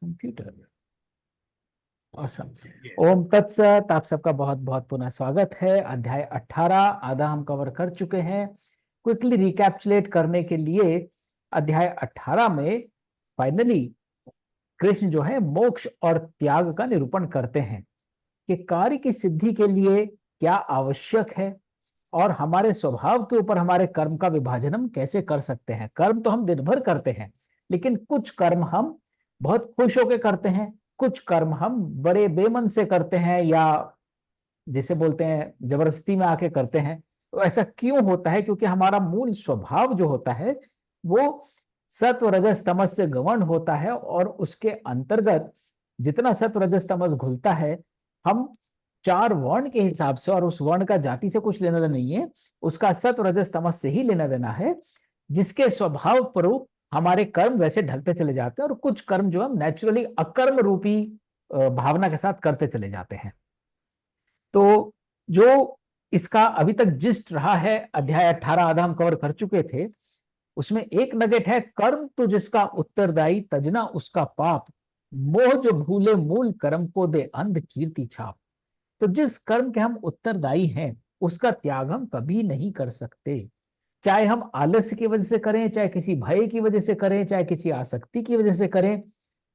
Computer. ओम तत्सत। आप सबका बहुत बहुत पुनः स्वागत है। अध्याय 18 आधा हम कवर कर चुके हैं। क्विकली रिकैप्चुलेट करने के लिए अध्याय 18 में फाइनली कृष्ण जो है मोक्ष और त्याग का निरूपण करते हैं कि कार्य की सिद्धि के लिए क्या आवश्यक है और हमारे स्वभाव के ऊपर हमारे कर्म का विभाजन हम कैसे कर सकते हैं। कर्म तो हम दिन भर करते हैं, लेकिन कुछ कर्म हम बहुत खुश होकर करते हैं, कुछ कर्म हम बड़े बेमन से करते हैं या जिसे बोलते हैं जबरदस्ती में आके करते हैं। तो ऐसा क्यों होता है? क्योंकि हमारा मूल स्वभाव जो होता है वो सत्व रजस तमस से गवर्न होता है, और उसके अंतर्गत जितना सत्व रजस तमस घुलता है, हम चार वर्ण के हिसाब से, और उस वर्ण का जाति से कुछ लेना देना नहीं है, उसका सत्व रजस तमस से ही लेना देना है, जिसके स्वभाव स्वरूप हमारे कर्म वैसे ढलते चले जाते हैं, और कुछ कर्म जो हम नेचुरली अकर्म रूपी भावना के साथ करते चले जाते हैं। तो जो इसका अभी तक जिस्ट रहा है, अध्याय 18 आधा हम कवर कर चुके थे, उसमें एक नगेट है, कर्म तो जिसका उत्तरदायी तजना उसका पाप, मोह जो भूले मूल कर्म को दे अंध कीर्ति छाप। तो जिस कर्म के हम उत्तरदायी हैं उसका त्याग हम कभी नहीं कर सकते, चाहे हम आलस्य की वजह से करें, चाहे किसी भय की वजह से करें, चाहे किसी आसक्ति की वजह से करें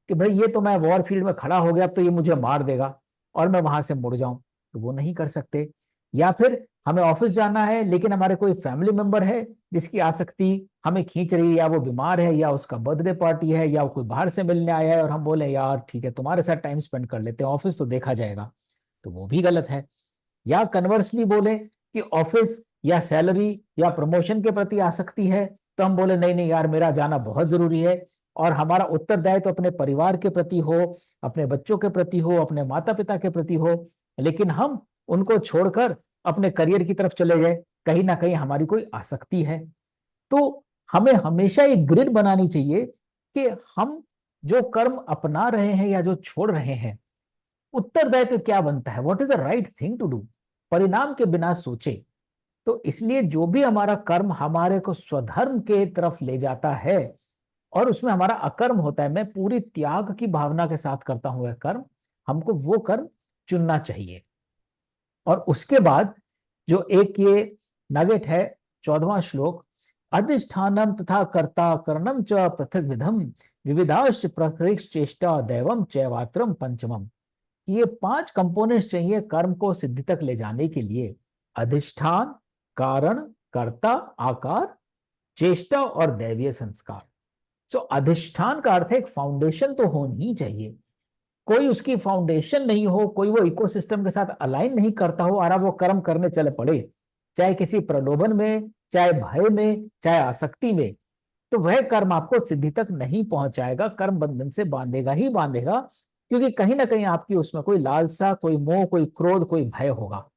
कि भाई ये तो मैं वॉर फील्ड में खड़ा हो गया, अब तो ये मुझे मार देगा और मैं वहां से मुड़ जाऊं, तो वो नहीं कर सकते। या फिर हमें ऑफिस जाना है लेकिन हमारे कोई फैमिली मेंबर है जिसकी आसक्ति हमें खींच रही है, या वो बीमार है, या उसका बर्थडे पार्टी है, या कोई बाहर से मिलने आया है, और हम बोले यार ठीक है तुम्हारे साथ टाइम स्पेंड कर लेते हैं, ऑफिस तो देखा जाएगा, तो वो भी गलत है। या कन्वर्सली बोले कि ऑफिस या सैलरी या प्रमोशन के प्रति आसक्ति है, तो हम बोले नहीं नहीं यार मेरा जाना बहुत जरूरी है, और हमारा उत्तरदायित्व तो अपने परिवार के प्रति हो, अपने बच्चों के प्रति हो, अपने माता पिता के प्रति हो, लेकिन हम उनको छोड़कर अपने करियर की तरफ चले गए, कहीं ना कहीं हमारी कोई आसक्ति है। तो हमें हमेशा एक ग्रिड बनानी चाहिए कि हम जो कर्म अपना रहे हैं या जो छोड़ रहे हैं, उत्तरदायित्व क्या बनता है, what is the right thing to do, परिणाम के बिना सोचे। तो इसलिए जो भी हमारा कर्म हमारे को स्वधर्म के तरफ ले जाता है और उसमें हमारा अकर्म होता है, मैं पूरी त्याग की भावना के साथ करता हूं वह कर्म, हमको वो कर्म चुनना चाहिए। और उसके बाद जो एक ये नगेट है, 14वां श्लोक, अधिष्ठानम तथा कर्ता करणम च पृथक विधम विविधाश्च प्रकृति चेष्टा दैवम चैवात्रम पंचमम। ये 5 कंपोनेंट्स चाहिए कर्म को सिद्धि तक ले जाने के लिए: अधिष्ठान, कारण, कर्ता, आकार, चेष्टा और दैवीय संस्कार। सो अधिष्ठान का अर्थ है एक फाउंडेशन तो होनी ही चाहिए। कोई उसकी फाउंडेशन नहीं हो, कोई वो इकोसिस्टम के साथ अलाइन नहीं करता हो, और वो कर्म करने चले पड़े, चाहे किसी प्रलोभन में, चाहे भय में, चाहे आसक्ति में, तो वह कर्म आपको सिद्धि तक नहीं पहुंचाएगा, कर्म बंधन से बांधेगा ही बांधेगा, क्योंकि कहीं ना कहीं आपकी उसमें कोई लालसा, कोई मोह, कोई क्रोध, कोई भय होगा।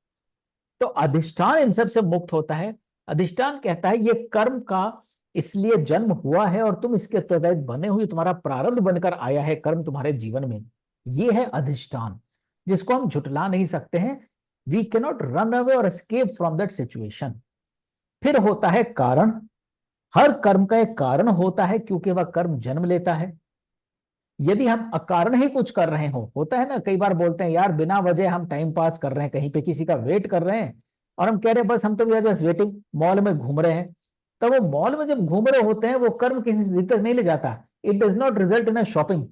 तो अधिष्ठान इन सब से मुक्त होता है। अधिष्ठान कहता है ये कर्म का इसलिए जन्म हुआ है और तुम इसके तहत बने हुए, तुम्हारा प्रारब्ध बनकर आया है कर्म तुम्हारे जीवन में, ये है अधिष्ठान, जिसको हम झुटला नहीं सकते हैं। वी कैनॉट रन अवे और एस्केप फ्रॉम दैट सिचुएशन। फिर होता है कारण। हर कर्म का एक कारण होता है, क्योंकि वह कर्म जन्म लेता है। यदि हम अकारण ही कुछ कर रहे हो, होता है ना, कई बार बोलते हैं यार बिना वजह हम टाइम पास कर रहे हैं, कहीं पे किसी का वेट कर रहे हैं, और हम कह रहे हैं बस हम तो भी जस्ट वेटिंग, मॉल में घूम रहे हैं। तो वो मॉल में जब घूम रहे होते हैं वो कर्म किसी सिद्धि तक नहीं ले जाता। It does not result in a shopping,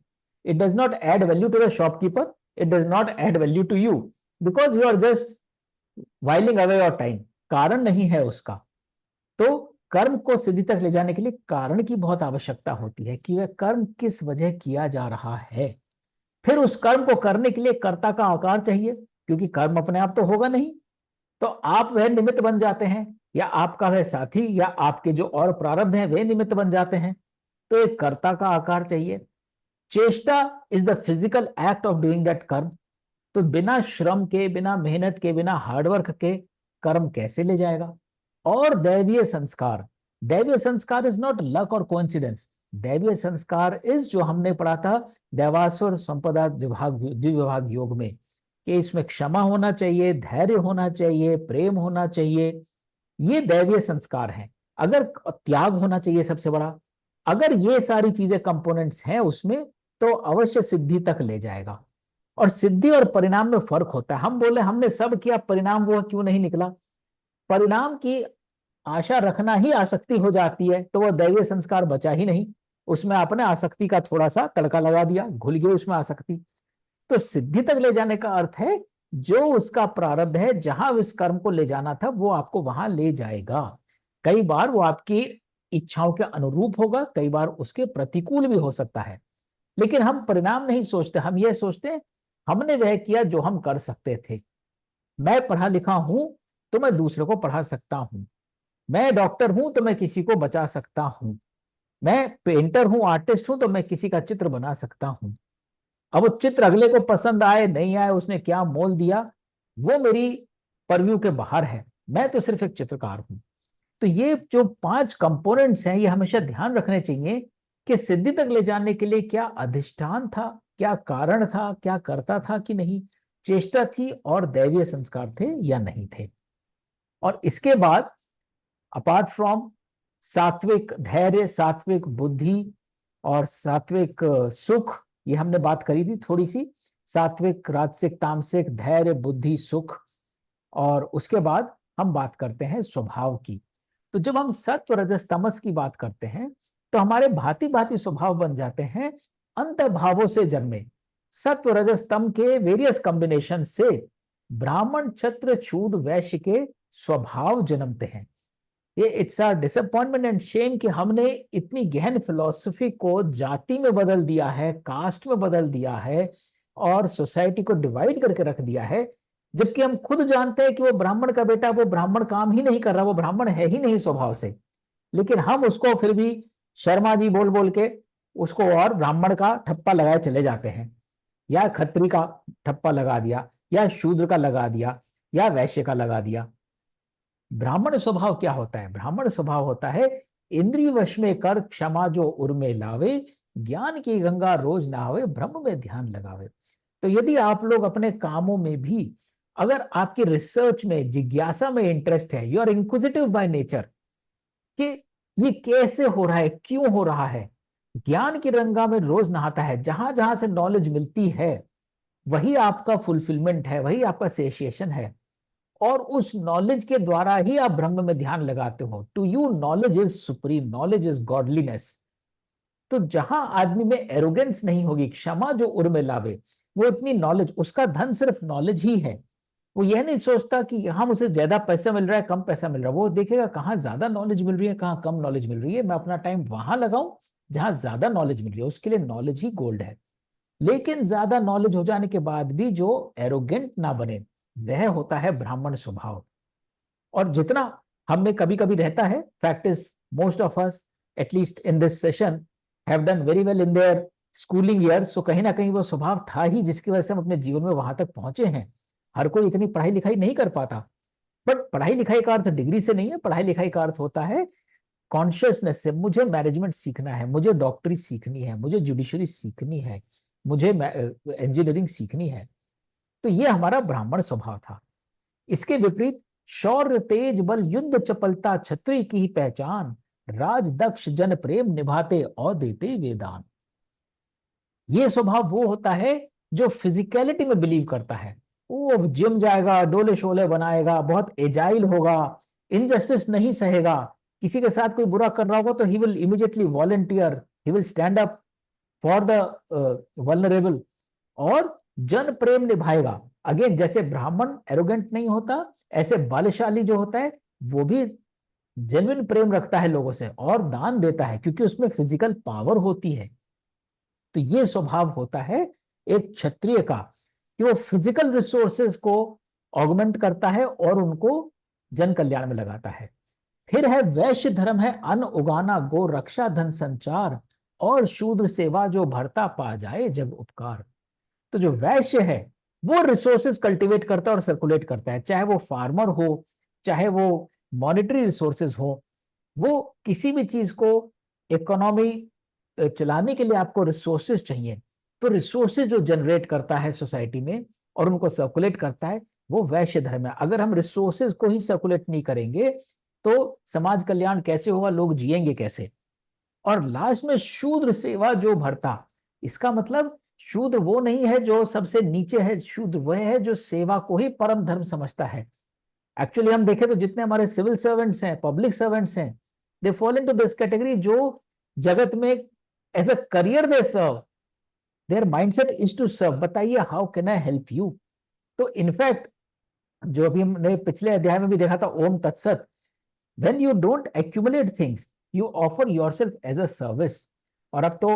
it does not add value to the shopkeeper, it does not add value to you, because you are just whiling away your time. कारण नहीं है उसका। तो कर्म को सिद्धि तक ले जाने के लिए कारण की बहुत आवश्यकता होती है कि वह कर्म किस वजह किया जा रहा है। फिर उस कर्म को करने के लिए कर्ता का आकार चाहिए, क्योंकि कर्म अपने आप तो होगा नहीं। तो आप वह निमित्त बन जाते हैं, या आपका वह साथी या आपके जो और प्रारब्ध हैं वे निमित्त बन जाते हैं। तो एक कर्ता का आकार चाहिए। चेष्टा is the physical act of doing that कर्म। तो बिना श्रम के, बिना मेहनत के, बिना हार्डवर्क के कर्म कैसे ले जाएगा। और दैवीय संस्कार, दैवीय संस्कार इज नॉट लक और कोइंसिडेंस। दैवीय संस्कार इज जो हमने पढ़ा था देवासुर संपदा द्विविभाग योग में, कि इसमें क्षमा होना चाहिए, धैर्य होना चाहिए, प्रेम होना चाहिए, ये दैवीय संस्कार हैं। अगर त्याग होना चाहिए सबसे बड़ा, अगर ये सारी चीजें कंपोनेंट्स हैं उसमें, तो अवश्य सिद्धि तक ले जाएगा। और सिद्धि और परिणाम में फर्क होता है। हम बोले हमने सब किया, परिणाम वो क्यों नहीं निकला। परिणाम की आशा रखना ही आसक्ति हो जाती है, तो वह दैवीय संस्कार बचा ही नहीं। उसमें आपने आसक्ति का थोड़ा सा तड़का लगा दिया, घुल गई उसमें आसक्ति। तो सिद्धि तक ले जाने का अर्थ है जो उसका प्रारब्ध है, जहां इस कर्म को ले जाना था वो आपको वहां ले जाएगा। कई बार वो आपकी इच्छाओं के अनुरूप होगा, कई बार उसके प्रतिकूल भी हो सकता है। लेकिन हम परिणाम नहीं सोचते, हम ये सोचते हैं हमने वह किया जो हम कर सकते थे। मैं पढ़ा लिखा हूं तो मैं दूसरों को पढ़ा सकता हूं, मैं डॉक्टर हूं तो मैं किसी को बचा सकता हूं, मैं पेंटर हूं, आर्टिस्ट हूं तो मैं किसी का चित्र बना सकता हूं। अब वो चित्र अगले को पसंद आए नहीं आए, उसने क्या मोल दिया, वो मेरी परव्यू के बाहर है। मैं तो सिर्फ एक चित्रकार हूं। तो ये जो 5 कंपोनेंट्स हैं, ये हमेशा ध्यान रखने चाहिए कि सिद्धि तक ले जाने के लिए क्या अधिष्ठान था, क्या कारण था, क्या करता था कि नहीं, चेष्टा थी और दैवीय संस्कार थे या नहीं थे। और इसके बाद अपार्ट फ्रॉम सात्विक धैर्य, सात्विक बुद्धि और सात्विक सुख, ये हमने बात करी थी थोड़ी सी, सात्विक राजसिक तामसिक धैर्य बुद्धि सुख। और उसके बाद हम बात करते हैं स्वभाव की। तो जब हम सत्व रजस तमस की बात करते हैं तो हमारे भांति भांति स्वभाव बन जाते हैं अंत भावों से जन्मे। सत्व रजस तम के वेरियस कॉम्बिनेशन से ब्राह्मण क्षत्र शूद्र वैश्य के स्वभाव जन्मते हैं। ये it's a disappointment and Shem कि हमने इतनी गहन फिलॉसफी को जाति में बदल दिया है, कास्ट में बदल दिया है और सोसाइटी को डिवाइड करके रख दिया है। जबकि हम खुद जानते हैं कि वो ब्राह्मण का बेटा वो ब्राह्मण काम ही नहीं कर रहा, वो ब्राह्मण है ही नहीं स्वभाव से। लेकिन हम उसको फिर भी शर्मा जी बोल बोल के उसको और ब्राह्मण का ठप्पा लगाए चले जाते हैं, या खत्री का ठप्पा लगा दिया, या शूद्र का लगा दिया, या वैश्य का लगा दिया। ब्राह्मण स्वभाव क्या होता है? ब्राह्मण स्वभाव होता है इंद्रिय वश में कर क्षमा जो उर में लावे, ज्ञान की गंगा रोज नहावे, ब्रह्म में ध्यान लगावे। तो यदि आप लोग अपने कामों में भी, अगर आपकी रिसर्च में जिज्ञासा में इंटरेस्ट है, you are inquisitive by nature कि ये कैसे हो रहा है, क्यों हो रहा है, ज्ञान की गंगा में रोज नहाता है, जहां जहां से नॉलेज मिलती है वही आपका फुलफिलमेंट है, वही आपका सेशिएशन है। और उस नॉलेज के द्वारा ही आप ब्रह्म में ध्यान लगाते हो। To you knowledge is supreme, knowledge is godliness. तो जहां आदमी में एरोगेंस नहीं होगी, क्षमा जो उर में लावे, वो इतनी नॉलेज, उसका धन सिर्फ नॉलेज ही है। वो यह नहीं सोचता कि यहां मुझे ज्यादा पैसा मिल रहा है कम पैसा मिल रहा है, वो देखेगा कहाँ ज्यादा नॉलेज मिल रही है कहाँ कम नॉलेज मिल रही है, मैं अपना टाइम वहां लगाऊं जहां ज्यादा नॉलेज मिल रही है। उसके लिए नॉलेज ही गोल्ड है। लेकिन ज्यादा नॉलेज हो जाने के बाद भी जो एरोगेंट ना बने, वह होता है ब्राह्मण स्वभाव। और जितना हमने कभी कभी रहता है, fact is most of us at least in this session have done very well in their schooling years. So कहीं ना कहीं वो स्वभाव था ही जिसकी वजह से हम अपने जीवन में वहां तक पहुंचे हैं। हर कोई इतनी पढ़ाई लिखाई नहीं कर पाता। बट पढ़ाई लिखाई का अर्थ डिग्री से नहीं है, पढ़ाई लिखाई का अर्थ होता है कॉन्शियसनेस से। मुझे मैनेजमेंट सीखना है, मुझे डॉक्टरी सीखनी है, मुझे जुडिशरी सीखनी है, मुझे इंजीनियरिंग सीखनी है। तो ये हमारा ब्राह्मण स्वभाव था। इसके विपरीत शौर्य तेज बल युद्ध चपलता क्षत्रिय की ही पहचान, राज दक्ष जन प्रेम निभाते और देते वेदान। ये स्वभाव वो होता है जो फिजिकलिटी में बिलीव करता है। वो जिम जाएगा, डोले शोले बनाएगा, बहुत एजाइल होगा, इनजस्टिस नहीं सहेगा। किसी के साथ कोई बुरा कर रहा होगा तो he will immediately volunteer, he will stand up for the vulnerable, और जन प्रेम निभाएगा। अगेन, जैसे ब्राह्मण एरोगेंट नहीं होता, ऐसे बलशाली जो होता है वो भी जेन्युइन प्रेम रखता है लोगों से और दान देता है, क्योंकि उसमें फिजिकल पावर होती है। तो ये स्वभाव होता है एक क्षत्रिय का कि वो फिजिकल रिसोर्सेज को ऑगमेंट करता है और उनको जन कल्याण में लगाता है। फिर है वैश्य धर्म, है अन्न उगाना गो रक्षा धन संचार, और शूद्र सेवा जो भरता पा जाए जग उपकार। तो जो वैश्य है वो रिसोर्सेज कल्टीवेट करता है और सर्कुलेट करता है, चाहे वो फार्मर हो, चाहे वो मॉनिटरी रिसोर्सेज हो। वो किसी भी चीज को, इकोनॉमी चलाने के लिए आपको रिसोर्सेज चाहिए, तो रिसोर्सेज जो जनरेट करता है सोसाइटी में और उनको सर्कुलेट करता है, वो वैश्य धर्म है। अगर हम रिसोर्सेज को ही सर्कुलेट नहीं करेंगे तो समाज कल्याण कैसे होगा, लोग जिएंगे कैसे। और लास्ट में शूद्र सेवा जो भरता, इसका मतलब शूद्र वो नहीं है जो सबसे नीचे है, शूद्र वह है जो सेवा को ही परम धर्म समझता है। एक्चुअली हम देखें तो जितने हमारे सिविल सर्वेंट्स हैं, पब्लिक सर्वेंट्स हैं, they fall into this category, जो जगत में as a career they serve, their mindset is to serve. बताइए how can I help you. तो इनफैक्ट जो अभी हमने पिछले अध्याय में भी देखा था, ओम तत्सत, when you don't accumulate things, you offer yourself as a service। और अब तो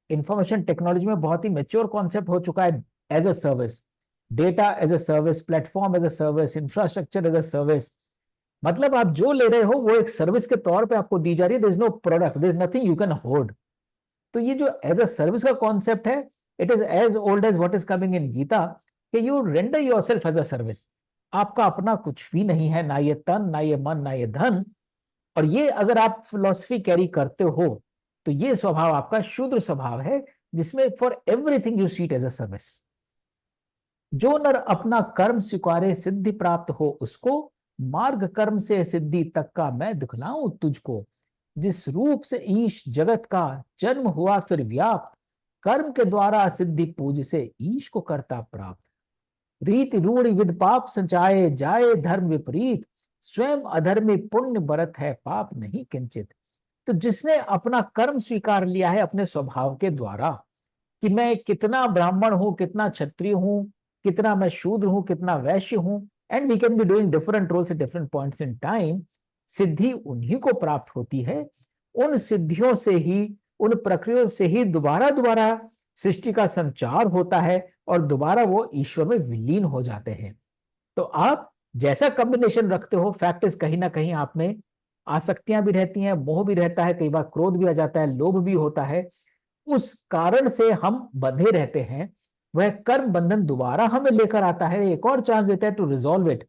इंफॉर्मेशन टेक्नोलॉजी में बहुत ही मेच्योर कॉन्सेप्ट हो चुका है, as a service, data as a service, platform as a service, infrastructure as a service. मतलब आप जो ले रहे हो वो एक सर्विस के तौर पे आपको दी जा रही है। There is no product, there is nothing you can hoard. तो ये जो एज अ सर्विस का कॉन्सेप्ट है, it is as old as what is coming in Gita, कि you render yourself as a service. आपका अपना कुछ भी नहीं है, ना ये तन, ना ये मन, ना ये धन। और ये अगर आप फिलॉसफी कैरी करते हो तो ये स्वभाव आपका शूद्र स्वभाव है, जिसमें for everything you see it as a service. जो नर अपना कर्म स्वीकारे सिद्धि प्राप्त हो उसको, मार्ग कर्म से सिद्धि तक का मैं दिखलाऊं तुझको। जिस रूप से ईश जगत का जन्म हुआ फिर व्याप्त, कर्म के द्वारा सिद्धि पूज से ईश को करता प्राप्त। रीति रूढ़ि विद पाप संचाए जाए धर्म विपरीत, स्वयं अधर्मी पुण्य बरत है पाप नहीं किंचित। तो जिसने अपना कर्म स्वीकार लिया है अपने स्वभाव के द्वारा, कि मैं कितना ब्राह्मण हूं, कितना क्षत्रिय हूं, कितना मैं शूद्र हूं, कितना वैश्य हूं, and we can be doing different roles at different points in time. सिद्धि उन्हीं को प्राप्त होती है। उन सिद्धियों से ही, उन प्रक्रियाओं से ही दोबारा दोबारा सृष्टि का संचार होता है और दोबारा वो ईश्वर में विलीन हो जाते हैं। तो आप जैसा कॉम्बिनेशन रखते हो, फैक्ट इज कहीं ना कहीं आप में आसक्तियां भी रहती हैं, मोह भी रहता है, कई बार क्रोध भी आ जाता है, लोभ भी होता है। उस कारण से हम बंधे रहते हैं। वह कर्म बंधन दोबारा हमें लेकर आता है, एक और चांस देता है टू रिजॉल्व इट,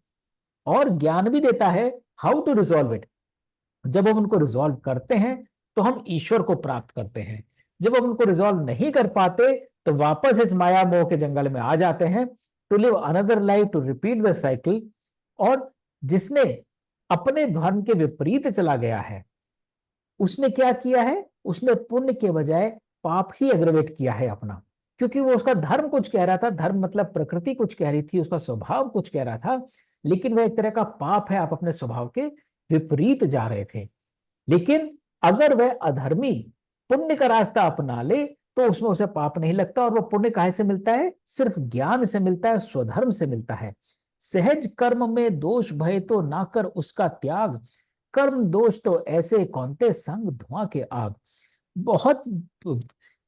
और ज्ञान भी देता है हाउ टू रिजॉल्व इट। जब हम उनको रिजॉल्व करते हैं तो हम ईश्वर को प्राप्त करते हैं। जब हम उनको रिजॉल्व नहीं कर पाते तो वापस इस माया मोह के जंगल में आ जाते हैं, to live another life, to repeat the cycle. और जिसने अपने धर्म के विपरीत चला गया है, उसने क्या किया है, उसने पुण्य के बजाय पाप ही एग्रवेट किया है अपना। क्योंकि वो, उसका धर्म कुछ कह रहा था, धर्म मतलब प्रकृति कुछ कह रही थी, उसका स्वभाव कुछ कह रहा था, लेकिन वह एक तरह का पाप है, आप अपने स्वभाव के विपरीत जा रहे थे। लेकिन अगर वह अधर्मी पुण्य का रास्ता अपना ले तो उसमें उसे पाप नहीं लगता। और वो पुण्य काहे से मिलता है? सिर्फ ज्ञान से मिलता है, स्वधर्म से मिलता है। सहज कर्म में दोष भय तो ना कर उसका त्याग, कर्म दोष तो ऐसे कौनते संग धुआं के आग। बहुत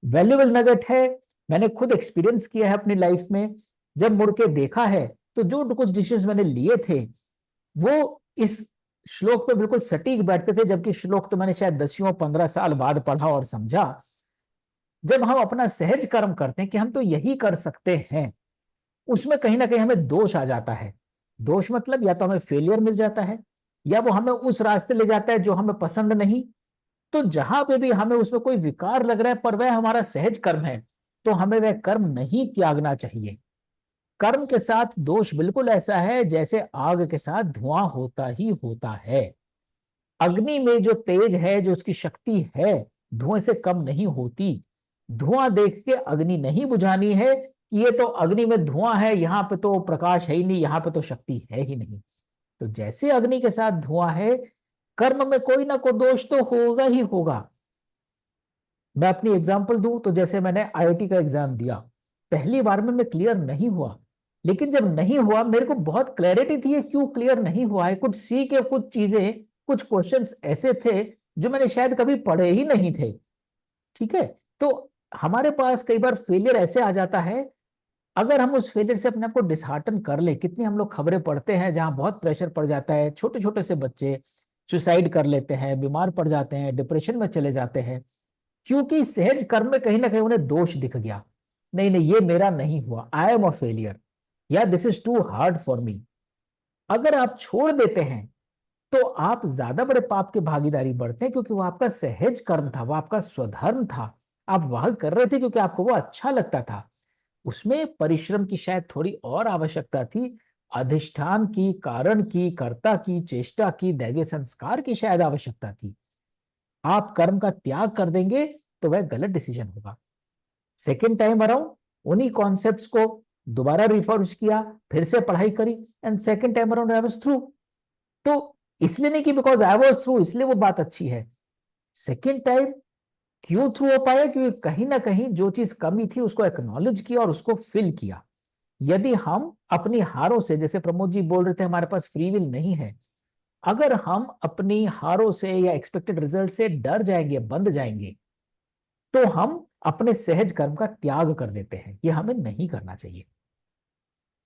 वैल्यूबल नगेट है, मैंने खुद एक्सपीरियंस किया है अपनी लाइफ में। जब मुड़ के देखा है तो जो कुछ डिसीजन मैंने लिए थे वो इस श्लोक पे बिल्कुल सटीक बैठते थे, जबकि श्लोक तो मैंने शायद 10-15 साल बाद पढ़ा और समझा। जब हम अपना सहज कर्म करते हैं कि हम तो यही कर सकते हैं, उसमें कहीं ना कहीं हमें दोष आ जाता है। दोष मतलब या तो हमें फेलियर मिल जाता है, या वो हमें उस रास्ते ले जाता है जो हमें पसंद नहीं। तो जहां पे भी हमें उसमें कोई विकार लग रहा है पर वह हमारा सहज कर्म है, तो हमें वह कर्म नहीं त्यागना चाहिए। कर्म के साथ दोष बिल्कुल ऐसा है जैसे आग के साथ धुआं होता ही होता है। अग्नि में जो तेज है, जो उसकी शक्ति है, धुएं से कम नहीं होती। धुआं देख के अग्नि नहीं बुझानी है कि ये तो अग्नि में धुआं है, यहां पे तो प्रकाश है ही नहीं, यहां पे तो शक्ति है ही नहीं। तो जैसे अग्नि के साथ धुआं है, कर्म में कोई ना कोई दोष तो होगा ही होगा। मैं अपनी एग्जांपल दूं तो जैसे मैंने आईआईटी का एग्जाम दिया, पहली बार में मैं क्लियर नहीं हुआ। लेकिन जब नहीं हुआ मेरे को बहुत क्लैरिटी थी ये क्यों क्लियर नहीं हुआ है। कुछ सी के कुछ चीजें, कुछ क्वेश्चंस ऐसे थे जो मैंने शायद कभी पढ़े ही नहीं थे। ठीक है, तो हमारे पास कई बार फेलियर ऐसे आ जाता है, अगर हम उस फेलियर से अपने आप को डिसहार्टन कर ले। कितनी हम लोग खबरें पढ़ते हैं जहां बहुत प्रेशर पड़ जाता है, छोटे छोटे से बच्चे सुसाइड कर लेते हैं, बीमार पड़ जाते हैं, डिप्रेशन में चले जाते हैं, क्योंकि सहज कर्म में कहीं ना कहीं उन्हें दोष दिख गया। नहीं नहीं, ये मेरा नहीं हुआ, आई एम अ फेलियर, या this is too hard for me. अगर आप छोड़ देते हैं तो आप ज्यादा बड़े पाप की भागीदारी बढ़ते हैं, क्योंकि वो आपका सहज कर्म था, वो आपका स्वधर्म था। आप वह कर रहे थे क्योंकि आपको वो अच्छा लगता था। उसमें परिश्रम की शायद थोड़ी और आवश्यकता थी, अधिष्ठान की, कारण की, कर्ता की, चेष्टा की, दैवीय संस्कार की शायद आवश्यकता थी। आप कर्म का त्याग कर देंगे तो वह गलत डिसीजन होगा। सेकेंड टाइम अराउंड उन्हीं कॉन्सेप्ट्स को दोबारा रिफर्श किया, फिर से पढ़ाई करी, and second time around I was through. तो इसलिए नहीं कि बिकॉज आई वाज थ्रू इसलिए वो बात अच्छी है। सेकेंड टाइम क्यों थ्रू हो पाया? क्योंकि कहीं ना कहीं जो चीज कमी थी उसको एक्नॉलेज किया और उसको फिल किया। यदि हम अपनी हारों से, जैसे प्रमोद जी बोल रहे थे हमारे पास फ्री विल नहीं है, अगर हम अपनी हारों से या एक्सपेक्टेड रिजल्ट से डर जाएंगे, बंद जाएंगे, तो हम अपने सहज कर्म का त्याग कर देते हैं। ये हमें नहीं करना चाहिए।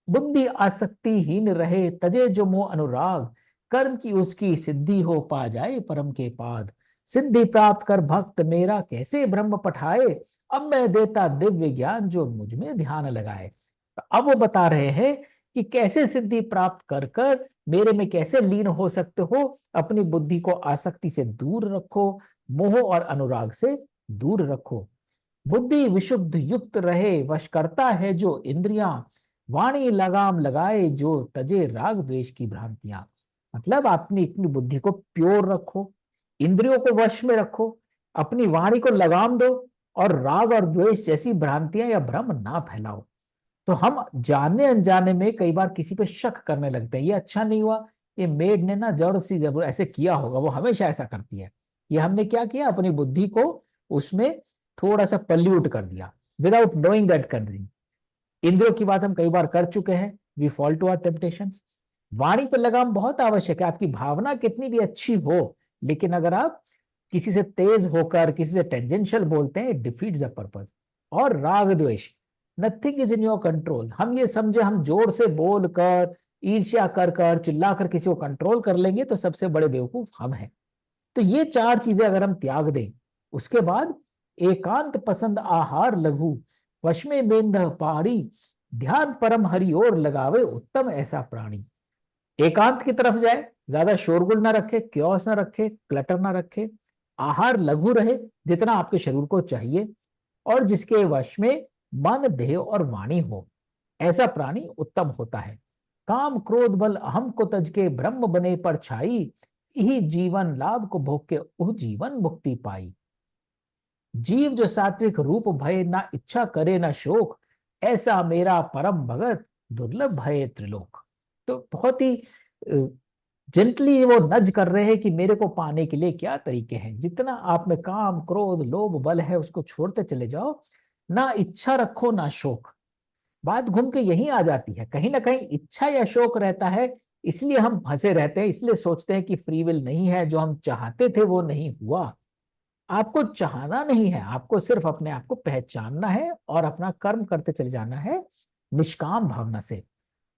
बुद्धि आसक्तिहीन रहे, तजे जो मोह अनुराग, कर्म की उसकी सिद्धि हो, पा जाए परम के पाद। सिद्धि प्राप्त कर भक्त मेरा, कैसे ब्रह्म पठाए, अब मैं देता दिव्य ज्ञान, जो मुझ में ध्यान लगाए। तो अब वो बता रहे हैं कि कैसे सिद्धि प्राप्त कर कर मेरे में कैसे लीन हो सकते हो। अपनी बुद्धि को आसक्ति से दूर रखो, मोह और अनुराग से दूर रखो। बुद्धि विशुद्ध युक्त रहे, वश करता है जो इंद्रियां, वाणी लगाम लगाए जो, तजे राग द्वेष की भ्रांतियां। मतलब अपनी अपनी बुद्धि को प्योर रखो, इंद्रियों को वश में रखो, अपनी वाणी को लगाम दो, और राग और द्वेष जैसी भ्रांतियां या भ्रम ना फैलाओ। तो हम जाने अनजाने में कई बार किसी पे शक करने लगते हैं, ये अच्छा नहीं हुआ, ये मेड ने ना जड़ सी जरूर ऐसे किया होगा, वो हमेशा ऐसा करती है। ये हमने क्या किया? अपनी बुद्धि को उसमें थोड़ा सा पल्यूट कर दिया, विदाउट नोइंग दैट कर दी। इंद्रियों की बात हम कई बार कर चुके हैं, we fall to our temptations. वाणी पर लगाम बहुत आवश्यक है। आपकी भावना कितनी भी अच्छी हो, लेकिन अगर आप किसी से तेज होकर किसी से टेंजेंशियल बोलते हैं, इट डिफीट्स द पर्पस। और राग द्वेष, nothing is in your control. हम ये समझे हम जोर से बोलकर, ईर्ष्या कर कर, चिल्ला कर किसी को कंट्रोल कर लेंगे, तो सबसे बड़े बेवकूफ हम हैं। तो ये चार चीजें अगर हम त्याग दें, उसके बाद एकांत पसंद आहार लघु, वश में बेंध पहाड़ी, ध्यान परम हरि ओर लगावे, उत्तम ऐसा प्राणी। एकांत की तरफ जाए, ज्यादा शोरगुल ना रखे, क्योस ना रखे, क्लटर ना रखे, आहार लघु रहे, जितना आपके शरीर को चाहिए, और जिसके वश में मन, देह और वाणी हो, ऐसा प्राणी उत्तम होता है। काम क्रोध बल अहम को तज के, ब्रह्म बने पर छाई, यही जीवन लाभ को भोग के, उह जीवन मुक्ति पाई। जीव जो सात्विक रूप भय, ना इच्छा करे ना शोक, ऐसा मेरा परम भगत, दुर्लभ भय त्रिलोक। तो बहुत ही जेंटली वो नज कर रहे हैं कि मेरे को पाने के लिए क्या तरीके हैं। जितना आप में काम क्रोध लोभ बल है, उसको छोड़ते चले जाओ, ना इच्छा रखो ना शोक। बात घूम के यही आ जाती है, कहीं ना कहीं इच्छा या शोक रहता है, इसलिए हम फंसे रहते हैं, इसलिए सोचते हैं कि फ्री विल नहीं है, जो हम चाहते थे वो नहीं हुआ। आपको चाहना नहीं है, आपको सिर्फ अपने आप को पहचानना है और अपना कर्म करते चले जाना है निष्काम भावना से।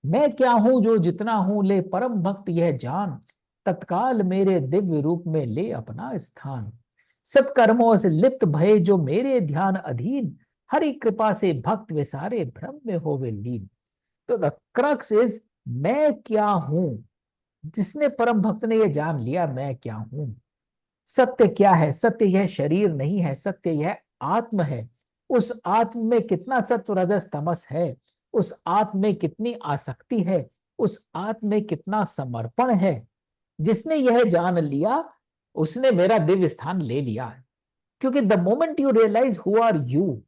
मैं क्या हूं जो जितना हूं, ले परम भक्त यह जान, तत्काल मेरे दिव्य रूप में ले अपना स्थान। सत्कर्मों से लिप्त भय जो मेरे ध्यान अधीन, हरि कृपा से भक्त वे सारे भ्रम में होवे लीन। तो द क्रक्स इज, मैं क्या हूं। जिसने परम भक्त ने यह जान लिया मैं क्या हूं। सत्य क्या है? सत्य यह शरीर नहीं है, सत्य यह आत्म है। उस आत्म में कितना सत्व रजस तमस है, उस आत्म में कितनी आसक्ति है, उस आत्म में कितना समर्पण है। जिसने यह जान लिया उसने मेरा दिव्य स्थान ले लिया। क्योंकि the moment you realise who are you,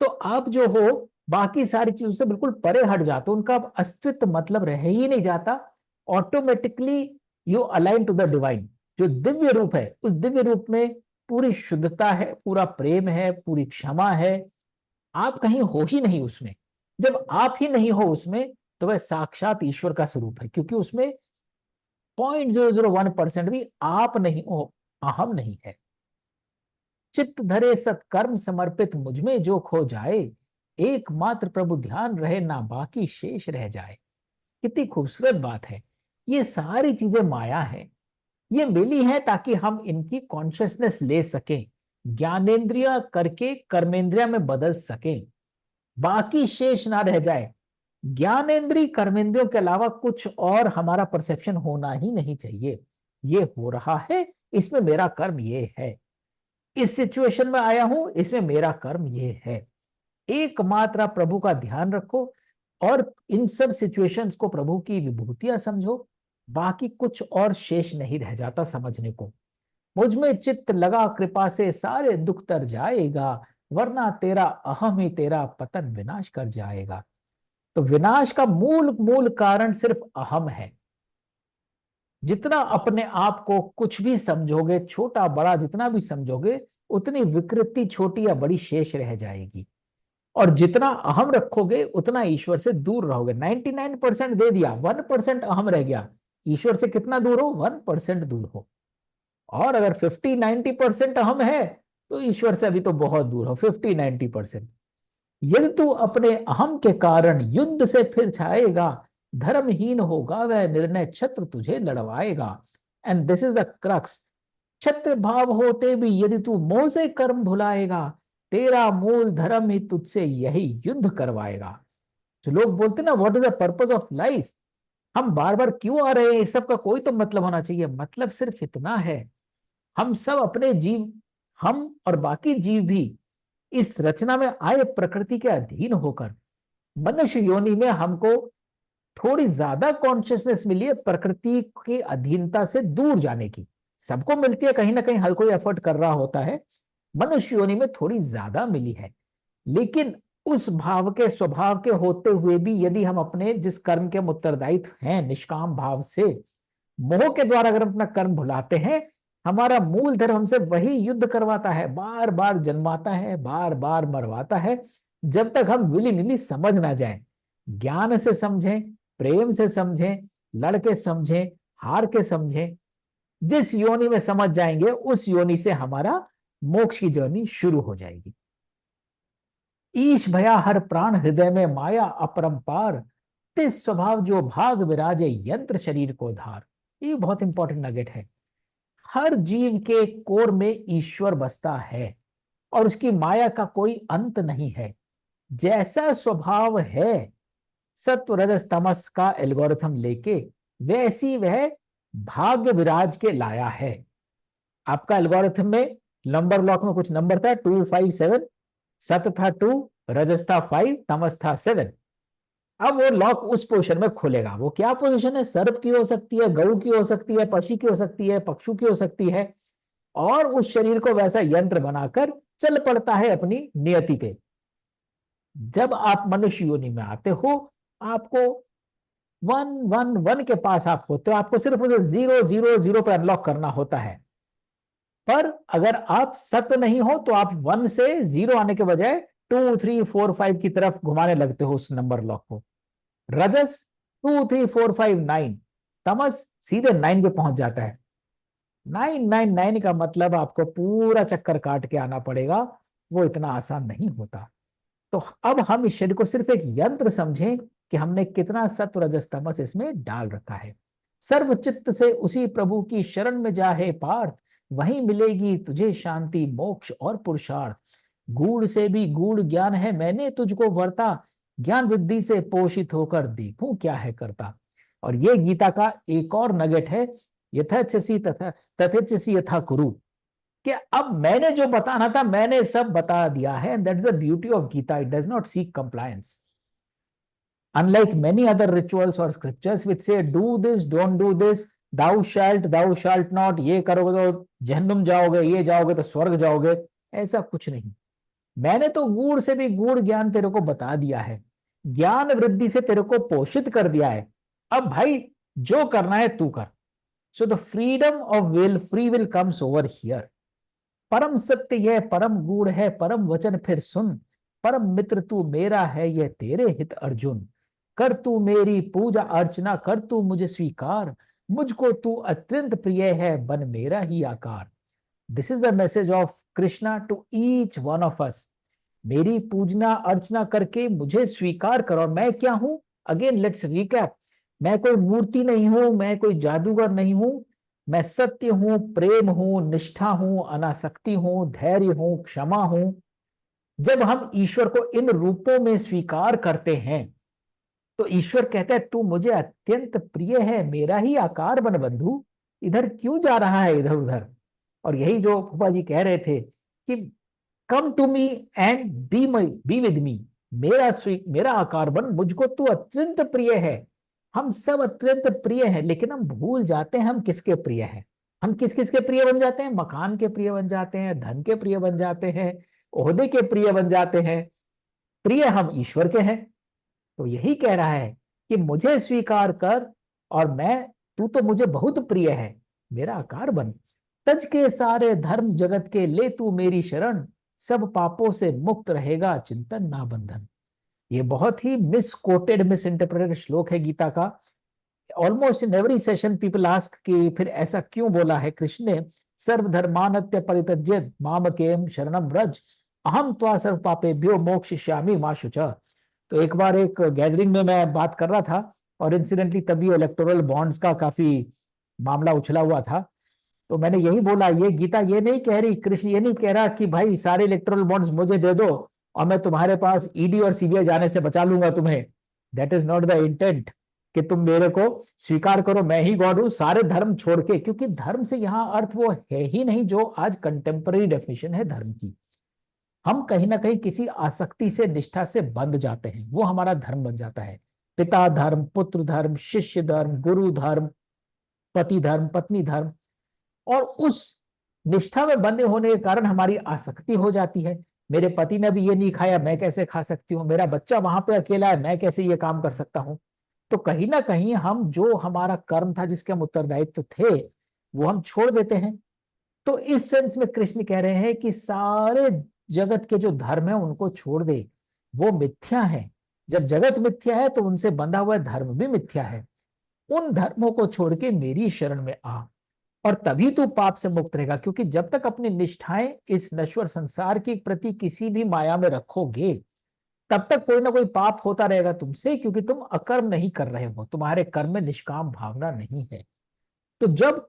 तो आप जो हो बाकी सारी चीजों से बिल्कुल परे हट जाते हो, उनका अस्तित्व मतलब रह ही नहीं जाता। Automatically you align to the divine. जो दिव्य रूप है, उस दिव्य रूप में पूरी शुद्धता है, पूरा प्रेम है, पूरी क्षमा है। आप कहीं हो ही नहीं उसमें। जब आप ही नहीं हो उसमें, तो वह साक्षात ईश्वर का स्वरूप है, क्योंकि उसमें 0.001% भी आप नहीं हो, अहम नहीं है। चित्त धरे सत्कर्म समर्पित, मुझ में जो खो जाए, एकमात्र प्रभु ध्यान रहे, ना बाकी शेष रह जाए। कितनी खूबसूरत बात है। ये सारी चीजें माया है, ये मिली है ताकि हम इनकी कॉन्शियसनेस ले सकें, ज्ञानेन्द्रिया करके कर्मेंद्रिया में बदल सकें, बाकी शेष ना रह जाए। ज्ञानेन्द्रिय कर्मेंद्रियों के अलावा कुछ और हमारा परसेप्शन होना ही नहीं चाहिए। ये हो रहा है, इसमें मेरा कर्म ये है। इस सिचुएशन में आया हूं, इसमें मेरा कर्म ये है। एकमात्र प्रभु का ध्यान रखो और इन सब सिचुएशंस को प्रभु की विभूतियां समझो, बाकी कुछ और शेष नहीं रह जाता समझने को। मुझ में चित्त लगा कृपा से, सारे दुख तर जाएगा, वरना तेरा अहम ही तेरा पतन विनाश कर जाएगा। तो विनाश का मूल मूल कारण सिर्फ अहम है। जितना अपने आप को कुछ भी समझोगे, छोटा बड़ा जितना भी समझोगे, उतनी विकृति छोटी या बड़ी शेष रह जाएगी। और जितना अहम रखोगे उतना ईश्वर से दूर रहोगे। 99% दे दिया, 1% अहम रह गया, ईश्वर से कितना दूर हो? 1% दूर हो। और अगर 50-90% अहम है तो ईश्वर से अभी तो बहुत दूर हो, 50-90%। यदि तू अपने अहम के कारण युद्ध से फिर छाएगा, धर्महीन होगा वह निर्णय छत्र तुझे लड़वाएगा। And this is the crux. छत्र भाव होते भी यदि तू मोह से कर्म भुलाएगा, तेरा मूल धर्म ही तुझसे यही युद्ध करवाएगा। जो लोग बोलते ना, what is the purpose of life, हम बार बार क्यों आ रहे हैं, इस सब का कोई तो मतलब होना चाहिए। मतलब सिर्फ इतना है, हम सब अपने जीव, हम और बाकी जीव भी इस रचना में आए प्रकृति के अधीन होकर, मनुष्य योनि में हमको थोड़ी ज्यादा कॉन्शियसनेस मिली है प्रकृति की अधीनता से दूर जाने की। सबको मिलती है, कहीं ना कहीं हर कोई एफर्ट कर रहा होता है, मनुष्य योनि में थोड़ी ज्यादा मिली है। लेकिन उस भाव के स्वभाव के होते हुए भी यदि हम अपने जिस कर्म के उत्तरदायित्व हैं निष्काम भाव से, मोह के द्वारा अगर अपना कर्म भुलाते हैं, हमारा मूल धर्म हमसे वही युद्ध करवाता है, बार बार जन्माता है, बार बार मरवाता है, जब तक हम विली निली समझ ना जाएं। ज्ञान से समझें, प्रेम से समझें, लड़के समझें, हार के समझें। जिस योनि में समझ जाएंगे उस योनि से हमारा मोक्ष की जर्नी शुरू हो जाएगी। ईश भया हर प्राण हृदय में माया अपरंपार, तिस स्वभाव जो भाग विराजे यंत्र शरीर को धार। ये बहुत इंपॉर्टेंट नगेट है। हर जीव के कोर में ईश्वर बसता है और उसकी माया का कोई अंत नहीं है। जैसा स्वभाव है सत्व रजस तमस का एल्गोरिथम लेके, वैसी वह भाग्य विराज के लाया है। आपका एल्गोरिथम में नंबर ब्लॉक में कुछ नंबर था 257, सत्य था 2, रजस था 5, तमस था 7। अब वो लॉक उस पोजीशन में खुलेगा। वो क्या पोजीशन है? सर्प की हो सकती है, गऊ की हो सकती है, पक्षी की हो सकती है, पक्षु की हो सकती है। और उस शरीर को वैसा यंत्र बनाकर चल पड़ता है अपनी नियति पे। जब आप मनुष्य योनि में आते हो, आपको 111 के पास आप होते हो, आपको सिर्फ उसे 000 पे अनलॉक करना होता है। पर अगर आप सत्य नहीं हो तो आप 1 से 0 आने के बजाय 2, 3, 4, 5 की तरफ घुमाने लगते हो उस नंबर लॉक को। रजस 2, 3, 4, 5, 9, तमस सीधे 9 पे पहुंच जाता है। 999 का मतलब आपको पूरा चक्कर काट के आना पड़ेगा, वो इतना आसान नहीं होता। तो अब हम इस शरीर को सिर्फ एक यंत्र समझें कि हमने कितना सत्व रजस तमस इसमें डाल रखा है। सर्वचित्त से उसी प्रभु की शरण में जाहे पार्थ, वहीं मिलेगी तुझे शांति मोक्ष और पुरुषार्थ। गूढ़ से भी गूढ़ ज्ञान है मैंने तुझको वर्ता, ज्ञान वृद्धि से पोषित होकर देखूं क्या है करता। और ये गीता का एक और नगेट है, यथेच्छसि तथा तथेच्छसि यथा कुरु, कि अब मैंने जो बताना था मैंने सब बता दिया है। And that's the beauty of Gita, it does not seek compliance, unlike many other rituals और scriptures which say do this, don't do this, thou shalt not, ये करोगे तो जहन्नुम जाओगे, ये जाओगे तो स्वर्ग जाओगे। ऐसा कुछ नहीं। मैंने तो गूढ़ से भी गूढ़ ज्ञान तेरे को बता दिया है, ज्ञान वृद्धि से तेरे को पोषित कर दिया है। अब भाई जो करना है तू कर। So the freedom of will, free will comes over here. परम सत्य यह परम गूढ़ है, परम वचन फिर सुन, परम मित्र तू मेरा है यह तेरे हित अर्जुन। कर तू मेरी पूजा अर्चना, कर तू मुझे स्वीकार, मुझको तू अत्यंत प्रिय है बन मेरा ही आकार। This is the message of Krishna to each one of us. मेरी पूजना अर्चना करके मुझे स्वीकार करो। मैं क्या हूं? Again let's recap. मैं कोई मूर्ति नहीं हूं, मैं कोई जादूगर नहीं हूं, मैं सत्य हूं, प्रेम हूं, निष्ठा हूं, अनासक्ति हूं, धैर्य हूं, क्षमा हूं। जब हम ईश्वर को इन रूपों में स्वीकार करते हैं तो ईश्वर कहता है तू मुझे अत्यंत प्रिय है, मेरा ही आकार बन बंधु, इधर क्यों जा रहा है इधर उधर। और यही जो फूफा जी कह रहे थे कि come to me and be with me, मेरा आकार बन, मुझको तू अत्यंत प्रिय है। हम सब अत्यंत प्रिय हैं, लेकिन हम भूल जाते हैं हम किसके प्रिय हैं। हम किस किस के प्रिय बन जाते हैं? मकान के प्रिय बन जाते हैं, धन के प्रिय बन जाते हैं, ओहदे के प्रिय बन जाते हैं, प्रिय हम ईश्वर के हैं। तो यही कह रहा है कि मुझे स्वीकार कर, और मैं, तू तो मुझे बहुत प्रिय है, मेरा आकार बन। तज के सारे धर्म जगत के ले तू मेरी शरण, सब पापों से मुक्त रहेगा चिंतन ना बंधन। ये बहुत ही मिस कोटेड, मिस इंटरप्रेटेड श्लोक है गीता का। Almost in every session people ask कि फिर ऐसा क्यों बोला है कृष्ण ने, सर्वधर्मानत्य परित्यज्य मामकेम शरणम व्रज, अहम त्वा सर्व पापेभ्यो मोक्षयिष्यामि मा शुचः। तो एक बार एक गैदरिंग में मैं बात कर रहा था, और इंसिडेंटली तभी इलेक्टोरल बॉन्ड्स का काफी मामला उछला हुआ था। तो मैंने यही बोला, ये गीता ये नहीं कह रही, कृष्ण ये नहीं कह रहा कि भाई सारे इलेक्टोरल बॉन्ड्स मुझे दे दो और मैं तुम्हारे पास ईडी और सीबीआई जाने से बचा लूंगा तुम्हें। That is not the intent, कि तुम मेरे को स्वीकार करो, मैं ही गॉड हूं, सारे धर्म छोड़ के। क्योंकि धर्म से यहां अर्थ वो है ही नहीं जो आज कंटेम्पररी डेफिनेशन है धर्म की। हम कहीं ना कहीं किसी आसक्ति से, निष्ठा से बंध जाते हैं, वो हमारा धर्म बन जाता है। पिता धर्म, पुत्र धर्म, शिष्य धर्म, गुरु धर्म, पति धर्म, पत्नी धर्म। और उस निष्ठा में बंधे होने के कारण हमारी आसक्ति हो जाती है। मेरे पति ने भी ये नहीं खाया, मैं कैसे खा सकती हूँ, मेरा बच्चा वहां पे अकेला है, मैं कैसे ये काम कर सकता हूँ। तो कहीं ना कहीं हम, जो हमारा कर्म था, जिसके हम उत्तरदायित्व थे, वो हम छोड़ देते हैं। तो इस सेंस में कृष्ण कह रहे हैं कि सारे जगत के जो धर्म है उनको छोड़ दे, वो मिथ्या है। जब जगत मिथ्या है तो उनसे बंधा हुआ धर्म भी मिथ्या है। उन धर्मों को छोड़ के मेरी शरण में आ, और तभी तू पाप से मुक्त रहेगा। क्योंकि जब तक अपनी निष्ठाएं इस नश्वर संसार के प्रति किसी भी माया में रखोगे, तब तक कोई ना कोई पाप होता रहेगा तुमसे, क्योंकि तुम अकर्म नहीं कर रहे हो, तुम्हारे कर्म में निष्काम भावना नहीं है। तो जब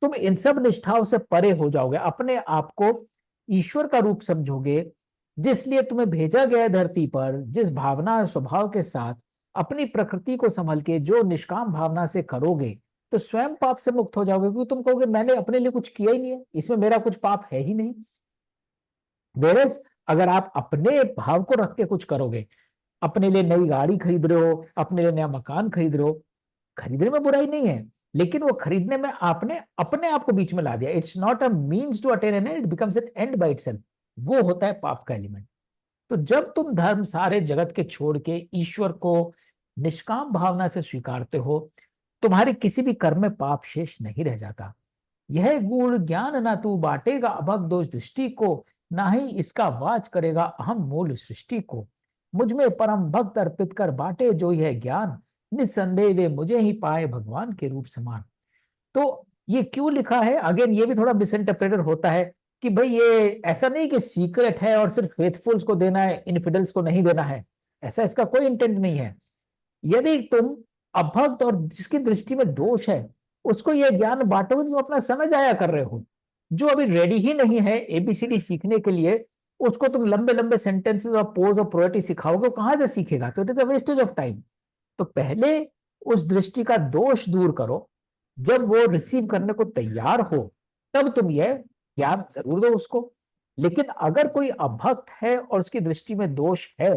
तुम इन सब निष्ठाओं से परे हो जाओगे, अपने आप को ईश्वर का रूप समझोगे, जिसलिए तुम्हें भेजा गया है धरती पर, जिस भावना स्वभाव के साथ अपनी प्रकृति को संभल के जो निष्काम भावना से करोगे, तो स्वयं पाप से मुक्त हो जाओगे। क्योंकि तुम कहोगे मैंने अपने लिए कुछ किया ही नहीं है, इसमें मेरा कुछ पाप है ही नहीं। वेरएज अगर आप अपने भाव को रख के कुछ करोगे, अपने लिए नई गाड़ी खरीद रहे हो, अपने लिए नया मकान खरीद रहे हो, खरीदने में बुराई नहीं है, लेकिन वो खरीदने में आपने अपने आप को बीच में ला दिया। It's not a means to attain an end, it becomes an end by itself. वो होता है पाप का एलिमेंट। तो जब तुम धर्म सारे जगत के छोड़ के ईश्वर को निष्काम भावना से स्वीकारते हो, तुम्हारे किसी भी कर्म में पाप शेष नहीं रह जाता। यह गुण ज्ञान ना तू बांटेगा अभग दोष दृष्टि को, ना ही इसका वाच करेगा अहम मूल सृष्टि को। मुझ में परम भक्त अर्पित कर बांटे जो यह ज्ञान, निस्संदेह वे मुझे ही पाए भगवान के रूप समान। तो ये क्यों लिखा है, अगेन ये भी थोड़ा मिसइंटरप्रेटेड होता है कि भाई ये ऐसा नहीं कि सीक्रेट है और सिर्फ फेथफुल्स को देना है, इनफिडल्स को नहीं देना है। ऐसा इसका कोई इंटेंट नहीं है। यदि तुम अभक्त और जिसकी दृष्टि में दोष है, उसको ये ज्ञान बांटोगे तो तुम अपना समय जाया कर रहे हो। जो अभी रेडी ही नहीं है एबीसीडी सीखने के लिए, उसको तुम लंबे लंबे सेंटेंसेस और पोज और प्रोएटी सिखाओगे, कहां से सीखेगा? तो it is a wastage of time. तो पहले उस दृष्टि का दोष दूर करो। जब वो रिसीव करने को तैयार हो, तब तुम ये ज्ञान जरूर दो उसको। लेकिन अगर कोई अभक्त है और उसकी दृष्टि में दोष है,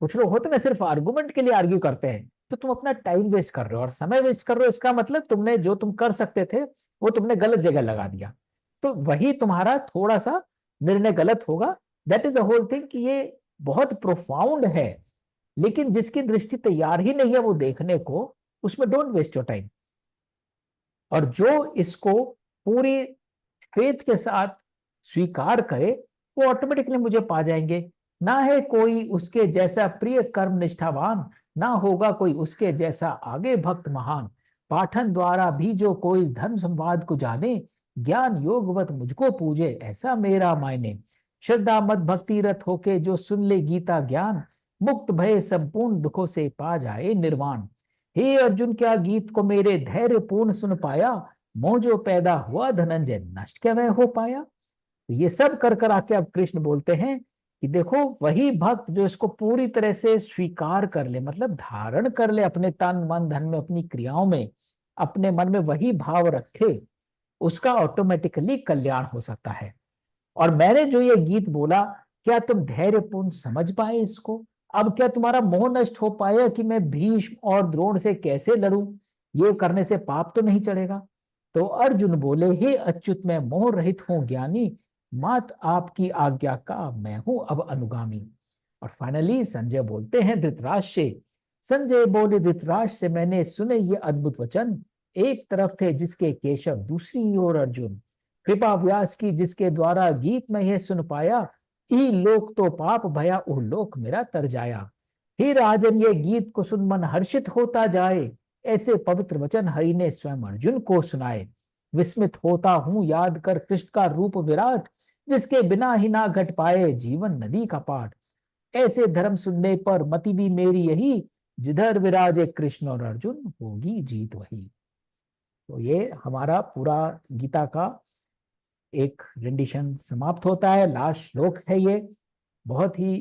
कुछ लोग होते ना सिर्फ आर्गुमेंट के लिए आर्ग्यू करते हैं, तो तुम अपना टाइम वेस्ट कर रहे हो और समय वेस्ट कर रहे हो। इसका मतलब तुमने जो तुम कर सकते थे वो तुमने गलत जगह लगा दिया। तो वही तुम्हारा थोड़ा सा निर्णय गलत होगा। That is the whole thing, कि ये बहुत प्रोफाउंड है, लेकिन जिसकी दृष्टि तैयार ही नहीं है वो देखने को, उसमें डोंट वेस्ट योर टाइम। और जो इसको पूरी फेथ के साथ स्वीकार करे, वो ऑटोमेटिकली मुझे पा जाएंगे। ना है कोई उसके जैसा प्रिय कर्म निष्ठावान, ना होगा कोई उसके जैसा आगे भक्त महान। पाठन द्वारा भी जो कोई इस धर्म संवाद को जाने, ज्ञान योगवत मुझको पूजे ऐसा मेरा मायने। श्रद्धा मत भक्ति रत होके जो सुन ले गीता ज्ञान, मुक्त भय संपूर्ण दुखों से पा जाए निर्वाण। हे अर्जुन क्या गीत को मेरे धैर्य पूर्ण सुन पाया, मोह जो पैदा हुआ धनंजय नष्ट क्या वह हो पाया। तो ये सब कर कर आके अब कृष्ण बोलते हैं कि देखो वही भक्त जो इसको पूरी तरह से स्वीकार कर ले, मतलब धारण कर ले अपने तन मन धन में, अपनी क्रियाओं में, अपने मन में वही भाव रखे, उसका ऑटोमेटिकली कल्याण हो सकता है। और मैंने जो ये गीत बोला, क्या तुम धैर्यपूर्ण समझ पाए इसको? अब क्या तुम्हारा मोह नष्ट हो पाया कि मैं भीष्म और द्रोण से कैसे लड़ूं? ये करने से पाप तो नहीं चढ़ेगा? तो अर्जुन बोले, हे अच्युत मैं मोह रहित हूं ज्ञानी, मात आपकी आज्ञा का मैं हूं अब अनुगामी। और फाइनली संजय बोलते हैं धृतराष्ट्र से, संजय बोले धृतराष्ट्र से, मैंने सुने ये अद्भुत वचन, एक तरफ थे जिसके केशव, दूसरी ओर अर्जुन, कृपा व्यास की जिसके द्वारा गीत में यह सुन पाया, ई लोक तो पाप भया उह लोक मेरा तर जाया। हे राजन ये गीत को सुन मन हर्षित होता जाए, ऐसे पवित्र वचन हरि ने स्वयं अर्जुन को सुनाए। विस्मित होता हूं याद कर कृष्ण का रूप विराट, जिसके बिना ही ना घट पाए जीवन नदी का पाठ। ऐसे धर्म सुनने पर मति भी मेरी यही, जिधर विराजे कृष्ण और अर्जुन होगी जीत वही। तो ये हमारा पूरा गीता का एक रेंडिशन समाप्त होता है। लास्ट श्लोक है ये, बहुत ही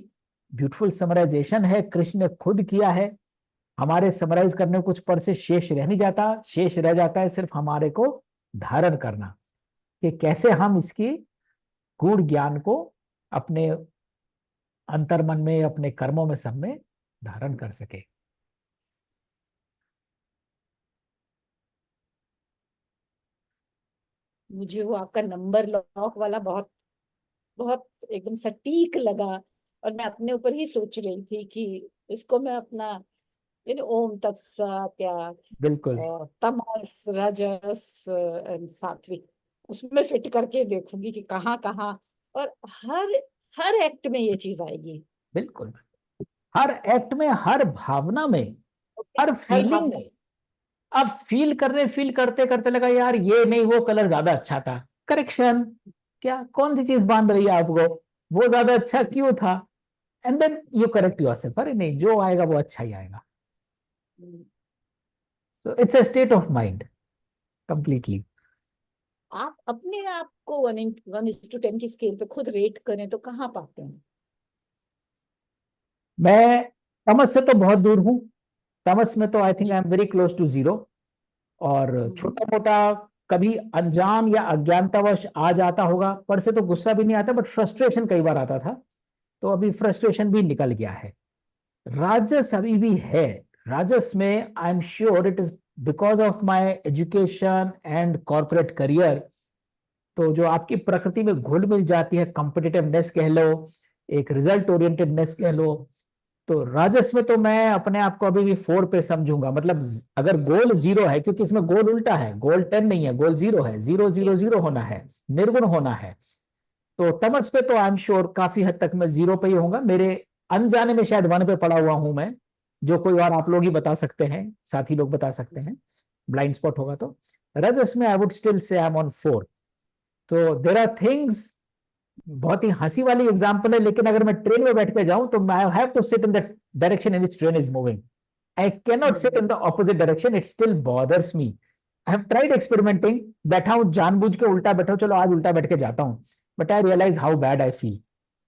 ब्यूटीफुल समराइजेशन है, कृष्ण ने खुद किया है। हमारे समराइज करने को कुछ पर से शेष रह नहीं जाता, शेष रह जाता है सिर्फ हमारे को धारण करना, कि कैसे हम इसकी गूढ़ ज्ञान को अपने अंतर्मन में, अपने कर्मों में, सब में धारण कर सके। मुझे वो आपका नंबर लॉक वाला बहुत बहुत एकदम सटीक लगा, और मैं अपने ऊपर ही सोच रही थी कि इसको मैं अपना ओम तत्सत या बिल्कुल तमस रजस एंड सात्विक उसमें फिट करके देखूंगी कि कहाँ कहाँ, और हर हर एक्ट में ये चीज आएगी। बिल्कुल, हर एक्ट में, हर भावना में, हर हर फीलिंग भावना। में। अब फील कर रहे, फील करते करते लगा यार ये नहीं, वो कलर ज्यादा अच्छा था, करेक्शन। क्या कौन सी चीज बांध रही है आपको, वो ज्यादा अच्छा क्यों था, and then you correct yourself, अरे नहीं जो आएगा वो अच्छा ही आएगा। तो it's a state of mind completely. आप अपने आप को 1:10 की स्केल पे खुद रेट करें तो कहाँ पाते हैं? मैं तमस से तो बहुत दूर हूँ, तमस में तो आई थिंक जी। I am very close to zero. और छोटा मोटा कभी अनजान या अज्ञानतावश आ जाता होगा, पर से तो गुस्सा भी नहीं आता, बट फ्रस्ट्रेशन कई बार आता था, तो अभी फ्रस्ट्रेशन भी निकल गया है। राजस अभी भी है, राजस में I am sure it is because of my education and corporate career. तो जो आपकी प्रकृति में घुल मिल जाती है, कॉम्पिटिटिवनेस कह लो, एक रिजल्ट ओरिएंटेडनेस कह लो, तो राजस में तो मैं अपने आप को अभी भी 4 पे समझूंगा। मतलब अगर गोल 0 है, क्योंकि इसमें गोल उल्टा है, गोल 10 नहीं है, गोल 0 है, 0 0 0 होना है, निर्गुण होना है। तो तमस पे तो आई एम श्योर काफी हद तक मैं 0 पे ही होऊंगा, मेरे अनजाने में शायद 1 पे पड़ा हुआ हूं मैं, जो कोई और आप लोग ही बता सकते हैं, साथी लोग बता सकते हैं, ब्लाइंड स्पॉट होगा तो। रजस में I would still say I am on 4। तो देर आर थिंग्स, बहुत ही हंसी वाली एग्जांपल है, लेकिन अगर मैं ट्रेन में बैठ के जाऊं तो I have to sit in the direction in which train is moving. I can not sit in the opposite direction, it still bothers me. I have tried experimenting, बैठा हूं जानबूझ के उल्टा बैठा हूं, चलो आज उल्टा बैठ के जाता हूं, but I realise how bad I feel.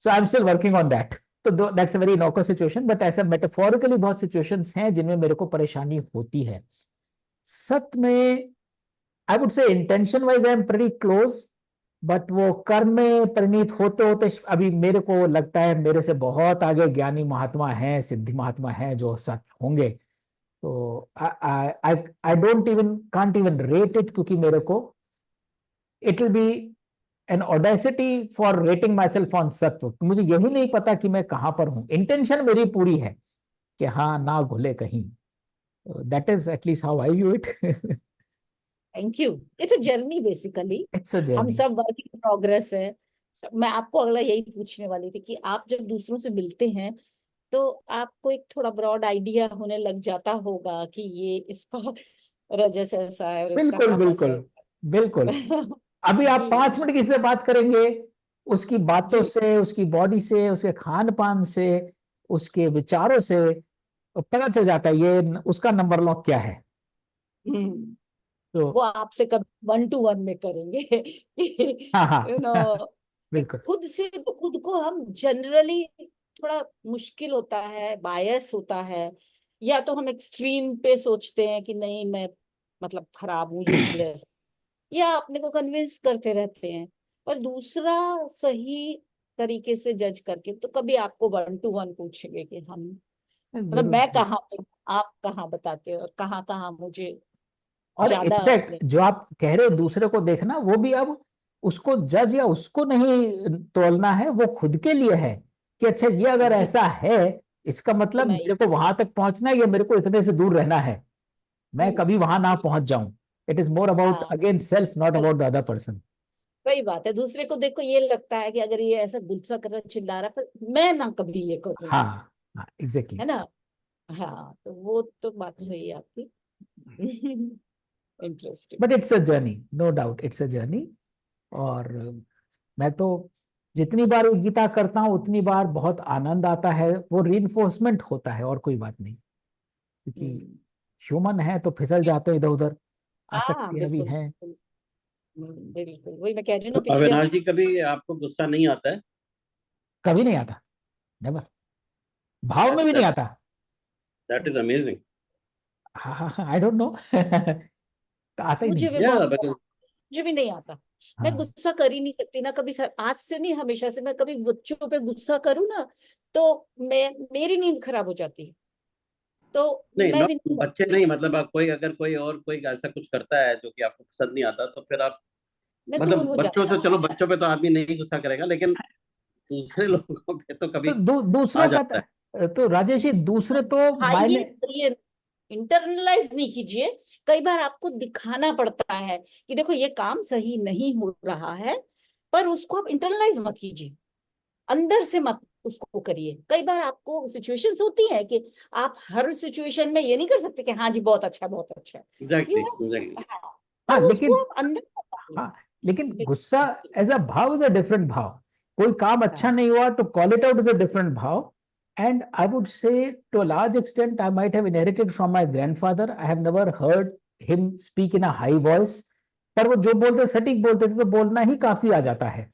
So I am still working on that. तो that's a very knocker situation, but ऐसा मेटाफोरिकली बहुत सिचुएशंस हैं जिनमें मेरे को परेशानी होती है। सत में I would say intention wise I am pretty close, but वो कर्म में परिणीत होते होते अभी मेरे को लगता है मेरे से बहुत आगे ज्ञानी महात्मा हैं, सिद्धि महात्मा हैं जो सत होंगे। तो I I don't even, can't even rate it, क्योंकि मेरे को it will be an audacity for rating my self on सत्व। मुझे यही नहीं पता कि मैं कहां पर हूं, इंटेंशन मेरी पूरी है कि हाँ ना घुले कहीं। That is at least how eye view it. Thank you. It's a journey basically, it's a हम जर्नी। सब वर्क इन प्रोग्रेस है। मैं आपको अगला यही पूछने वाली थी कि आप जब दूसरों से मिलते हैं तो आपको एक थोड़ा ब्रॉड आइडिया होने लग जाता होगा कि ये इसका रजस ऐसा है और इसका बिल्कुल तमस बिल्कुल ऐसा बिल्कुल। है। अभी आप जी 5 मिनट किसी से बात करेंगे, उसकी बातों जी। से, उसकी बॉडी से, उसके खान पान से, उसके विचारों से पता चल जाता है ये उसका नंबर लॉक क्या है। हम्म। तो वो आपसे कभी 1-to-1 में करेंगे। हाँ यू हाँ। नो बिल्कुल। खुद से तो खुद को हम जनरली थोड़ा मुश्किल होता है, बायस होता है, या तो हम एक्सट्रीम पे सोचते हैं कि नहीं मैं मतलब खराब हूँ, यूजलेस, या अपने को कन्विंस करते रहते हैं। पर दूसरा सही तरीके से जज करके तो कभी आपको 1-to-1 पूछेंगे कि हम मतलब जरूर मैं जरूर। कहाँ पे हूँ, आप कहाँ बताते हो, और कहाँ कहाँ मुझे और ज्यादा इनफैक्ट अपने। जो आप कह रहे हो दूसरे को देखना, वो भी अब उसको जज या उसको नहीं तोलना है, वो खुद के लिए है कि अच्छा ये अगर जी, ऐसा है, इसका तो मतलब मैं मेरे को वहां तक पहुंचना है या मेरे को इतने से दूर रहना है, मैं कभी वहां ना जी, पहुंच जाऊं। इट इज मोर अबाउट हाँ, again self, not about the other person. वही बात है। दूसरे को देखो ये लगता है कि अगर ये ऐसा गुस्सा कर रहा चिल्ला रहा है, पर मैं ना कभी ये करूं, हाँ हाँ, एग्जैक्टली। है ना। हाँ, तो वो तो बात सही है आपकी। Interesting. But it's a journey, no doubt it's a journey. और मैं तो जितनी बार ये गीता करता हूँ उतनी बार बहुत आनंद आता है, वो रीइंफोर्समेंट होता है और कोई बात नहीं, क्योंकि ह्यूमन है तो फिसल जाते हैं इधर उधर, हाँ, आसक्तियां भी बिल्कुल हैं। बिल्कुल। बिल्कुल वही मैं कह रही हूँ तो ना, पिछले अविनाश हफ्ते। जी, कभी आपको गुस्सा नहीं आता है? कभी नहीं आता, नेवर, भाव में दैट भी नहीं आता। That's that is amazing. हाँ हाँ हाँ, आई डोंट नो। आता ही मुझे नहीं। भी या बहुत, बिकॉज मुझे भी नहीं आता। मैं हाँ गुस्सा कर ही नहीं सकती ना कभी सर, आज से नहीं हमेशा से। मैं कभी बच्चों पे गुस्सा करूँ ना, तो मैं, मेरी नींद खराब हो जाती है। तो नहीं, मैं नॉट भी नहीं बच्चे करती। नहीं, मतलब आप कोई, अगर कोई और कोई ऐसा कुछ करता है जो कि आपको पसंद नहीं आता, तो फिर आप, मैं दूर मतलब हो बच्चों जाती से, चलो बच्चों पे तो आदमी नहीं गुस्सा करेगा, लेकिन दूसरे लोगों पे तो तो कभी आ दूसरों का जाता है। तो राजेश जी, हूँ। दूसरे तो हाईली, मायने। ये इंटरनलाइज नहीं कीजिए। कई बार आपको दिखाना पड़ता है कि देखो ये काम सही नहीं हो रहा है, पर उसको आप इंटरनलाइज मत कीजिए, अंदर से मत उसको करिए। कई बार आपको सिचुएशंस होती है कि आप हर सिचुएशन में ये नहीं कर सकते कि हाँ जी बहुत अच्छा है, बहुत अच्छा है। Exactly you, exactly. हाँ, हाँ पर उसको लेकिन, आप अंदर बताइए। हाँ लेकिन गुस्सा एज अ भाव इज अ डिफरेंट भाव। कोई काम अच्छा हाँ, नहीं हुआ तो call it out is a different भाव। And I would say to a large extent I might have inherited from my grandfather. I have never heard him speak in a high voice, पर वो जो बोलते सटीक बोलते थे, तो बोलना ही काफी आ जाता है।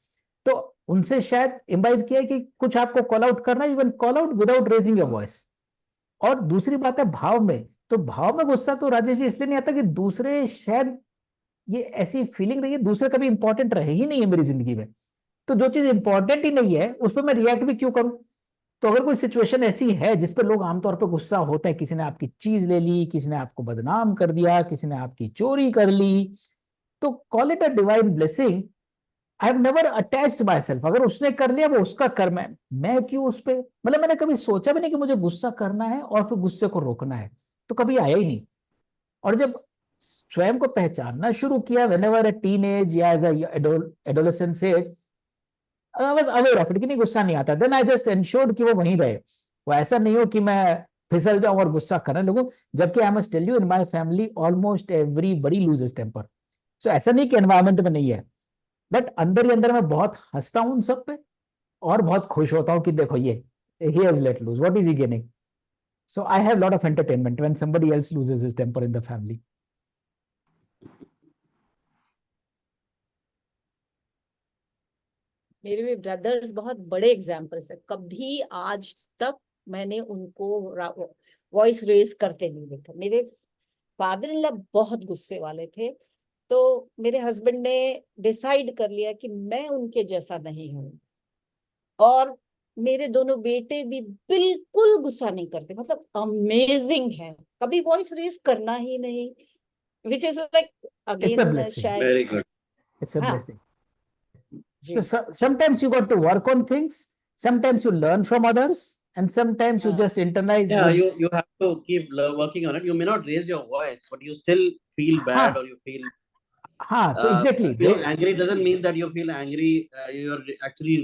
तो उनसे शायद इम्बाइब किया है कि कुछ आपको कॉल आउट करना, you can call out without raising your voice. और दूसरी बात है भाव में, तो भाव में गुस्सा तो राजेश जी इसलिए नहीं आता कि दूसरे शायद, ये ऐसी फीलिंग रही है दूसरे कभी इंपॉर्टेंट रहे ही नहीं है मेरी जिंदगी में। तो जो चीज इंपॉर्टेंट ही नहीं है उस पर मैं रिएक्ट भी क्यों करूं। तो अगर कोई सिचुएशन ऐसी है जिस पर लोग आमतौर पर गुस्सा होते हैं, किसी ने आपकी चीज ले ली, किसी ने आपको बदनाम कर दिया, किसी ने आपकी चोरी कर ली, तो call it a divine blessing. I have never attached my self. अगर उसने कर लिया वो उसका कर्म है, मैं क्यों उस पे, मतलब मैंने कभी सोचा भी नहीं कि मुझे गुस्सा करना है और फिर गुस्से को रोकना है, तो कभी आया ही नहीं। और जब स्वयं को पहचानना शुरू किया, whenever a teen age या age adolescence age, I was aware of it कि नहीं गुस्सा नहीं आता, देन आई जस्ट एंश्योर्ड कि वो वहीं रहे। वो ऐसा नहीं हो कि मैं फिसल जाऊं और गुस्सा करने लगूं। जबकि I must tell you, in my family almost everybody loses temper. So ऐसा नहीं कि एनवायरमेंट में नहीं है, बट अंदर ही अंदर मैं बहुत हंसता हूं उन सब पे, और बहुत खुश होता हूं कि देखो ये, he has let loose, what is he gaining? So I have a lot of entertainment when somebody else loses his temper in the family. मेरे भी ब्रदर्स बहुत बड़े एग्जाम्पल्स है। कभी आज तक मैंने उनको वॉइस रेज करते नहीं देखा। मेरे फादर इन लॉ बहुत गुस्से वाले थे, तो मेरे हस्बैंड ने डिसाइड कर लिया कि मैं उनके जैसा नहीं हूँ। और मेरे दोनों बेटे भी बिल्कुल गुस्सा नहीं करते, मतलब अमेजिंग है, कभी वॉइस रेज करना ही नहीं। Which is like, It's a again blessing. शायद। Very good. It's a हाँ blessing. जी, So sometimes you got to work on things, sometimes you learn from others, and sometimes you हाँ, just internalize Yeah, with, you have to keep working on it. You may not raise your voice, but you still feel bad, हाँ or you feel हाँ, तो exactly angry. Doesn't mean that you feel angry. You're actually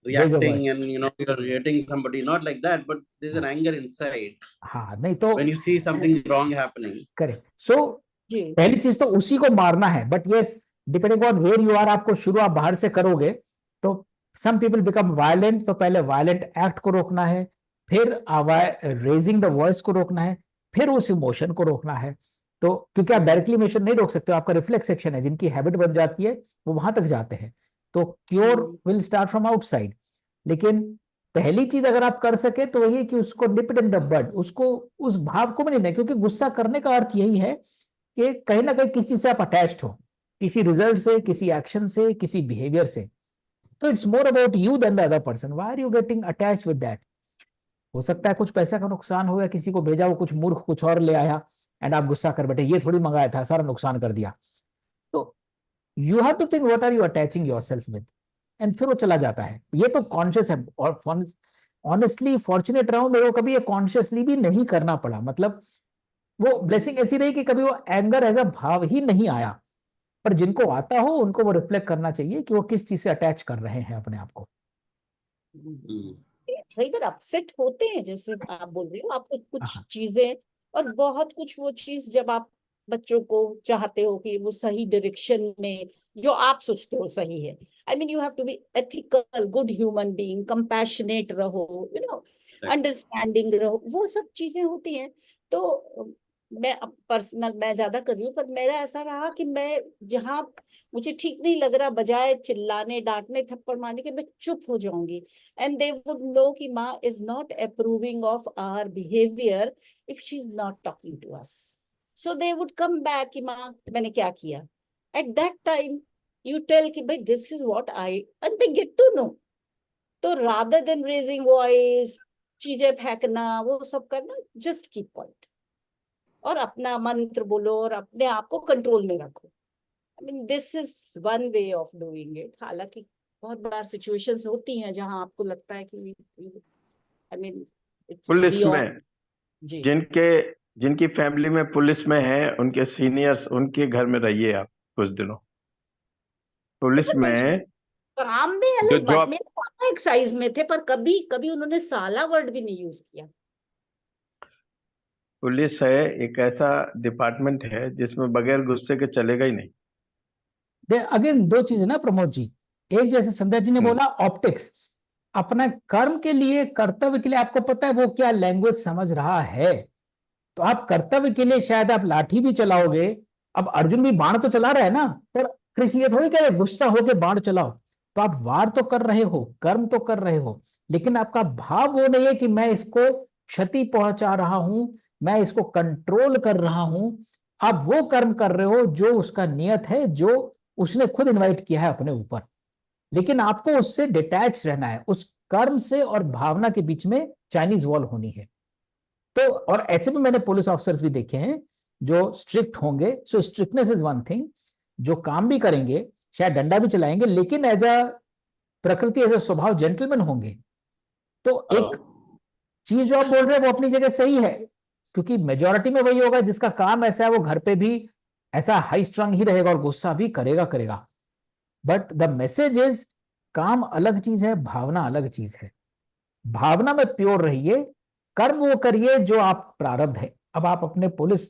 raise a reacting, voice. and you're hitting somebody. Not like that, but there's an हाँ anger inside हाँ, नहीं तो when you see something wrong happening. करें। सो जी, पहली चीज तो उसी को मारना है, but yes, depending on where you are, आपको शुरू आप बाहर से करोगे तो सम पीपल बिकम वायलेंट, तो पहले वायलेंट एक्ट को रोकना है, फिर रेजिंग द वॉइस को रोकना है, फिर उस इमोशन को रोकना है। तो क्योंकि आप डायरेक्टली इमोशन नहीं रोक सकते हो, आपका रिफ्लेक्स एक्शन है, जिनकी हैबिट बन जाती है वो वहां तक जाते हैं। तो cure will start from outside. लेकिन पहली चीज अगर आप कर सके तो वही है कि उसको निप इन द बड, उसको, उस भाव को भी नहीं, क्योंकि गुस्सा करने का अर्थ यही है कि कहीं ना कहीं किसी चीज से आप अटैच्ड हो, किसी रिजल्ट से, किसी एक्शन से, किसी बिहेवियर से। तो it's more about you than the other person, why are you getting attached with that. हो सकता है कुछ पैसे का नुकसान हो गया, किसी को भेजा, वो कुछ मूर्ख कुछ और ले आया, एंड आप गुस्सा कर बैठे, ये थोड़ी मंगाया था, सारा नुकसान कर दिया। तो you have to think what are you attaching yourself with, and फिर वो चला जाता है। ये तो कॉन्शियस है, और ऑनेस्टली फॉर्चुनेट रहा हूं मेरे को कभी ये कॉन्शियसली भी नहीं करना पड़ा। मतलब वो ब्लेसिंग ऐसी रही कि कभी वो एंगर एज अ भाव ही नहीं आया। पर जिनको आता हो उनको वो रिफ्लेक्ट करना चाहिए कि वो किस चीज से अटैच कर रहे हैं अपने आप को। कई बार अपसेट होते हैं, जैसे आप बोल रही हो, आपको कुछ हाँ, चीजें और बहुत कुछ, वो चीज जब आप बच्चों को चाहते हो कि वो सही डायरेक्शन में, जो आप सोचते हो सही है, I mean you have to be ethical, good human being, compassionate रहो, यू नो, अंडरस्टैंडिंग रहो, वो सब चीजें होती हैं। तो मैं पर्सनल, मैं ज्यादा कर रही हूँ, पर मेरा ऐसा रहा कि मैं जहाँ मुझे ठीक नहीं लग रहा, बजाय चिल्लाने, डांटने, थप्पड़ मारने के, मैं चुप हो जाऊंगी। And they would know कि माँ is not approving of our behavior if she's not talking to us. So they would come back कि माँ मैंने क्या किया। At that time you tell कि भाई this is what I, and they get to know. तो rather than raising voice, चीजें फेंकना, वो सब करना, just keep quiet और अपना मंत्र बोलो और अपने आप को कंट्रोल में रखो। I mean, this is one way of doing it. हालांकि बहुत बार सिचुएशंस होती हैं जहां आपको लगता है कि I mean, it's police beyond. में जी, जिनकी फैमिली में पुलिस में है, उनके सीनियर्स, उनके घर में रहिए आप कुछ दिनों। पुलिस मतलब देखिए, में काम में जो अलग बात, जॉब, मेरे पापा एक्साइज में थे, पर कभी कभी उन्होंने साला वर्ड भी नहीं यूज किया। पुलिस है एक ऐसा डिपार्टमेंट है जिसमें बगैर गुस्से के चलेगा ही नहीं। अगेन दो चीजें ना प्रमोद जी, एक जैसे संध्या जी ने बोला ऑप्टिक्स, अपना कर्म के लिए, कर्तव्य के लिए आपको पता है वो क्या लैंग्वेज समझ रहा है। तो आप कर्तव्य के लिए शायद आप लाठी भी चलाओगे, अब अर्जुन भी बाण तो चला रहा है ना, पर कृष्ण ये थोड़ी कह रहे गुस्सा होके बाण चलाओ। तो आप वार तो कर रहे हो, कर्म तो कर रहे हो, लेकिन आपका भाव वो नहीं है कि मैं इसको क्षति पहुंचा रहा हूं, मैं इसको कंट्रोल कर रहा हूं। आप वो कर्म कर रहे हो जो उसका नियत है, जो उसने खुद इन्वाइट किया है अपने ऊपर, लेकिन आपको उससे डिटैच रहना है। उस कर्म से और भावना के बीच में चाइनीज वॉल होनी है। तो और ऐसे भी मैंने पुलिस ऑफिसर्स भी देखे हैं जो स्ट्रिक्ट होंगे। सो स्ट्रिक्टनेस इज वन थिंग, जो काम भी करेंगे, शायद डंडा भी चलाएंगे, लेकिन एज अ प्रकृति, एज अ स्वभाव जेंटलमैन होंगे। तो एक चीज जो आप बोल रहे हैं वो अपनी जगह सही है, क्योंकि मेजोरिटी में वही होगा जिसका काम ऐसा है, वो घर पे भी ऐसा हाई स्ट्रंग ही रहेगा और गुस्सा भी करेगा। बट द मैसेज इज, काम अलग चीज है, भावना अलग चीज है। भावना में प्योर रहिए, कर्म वो करिए जो आप प्रारब्ध है। अब आप अपने पुलिस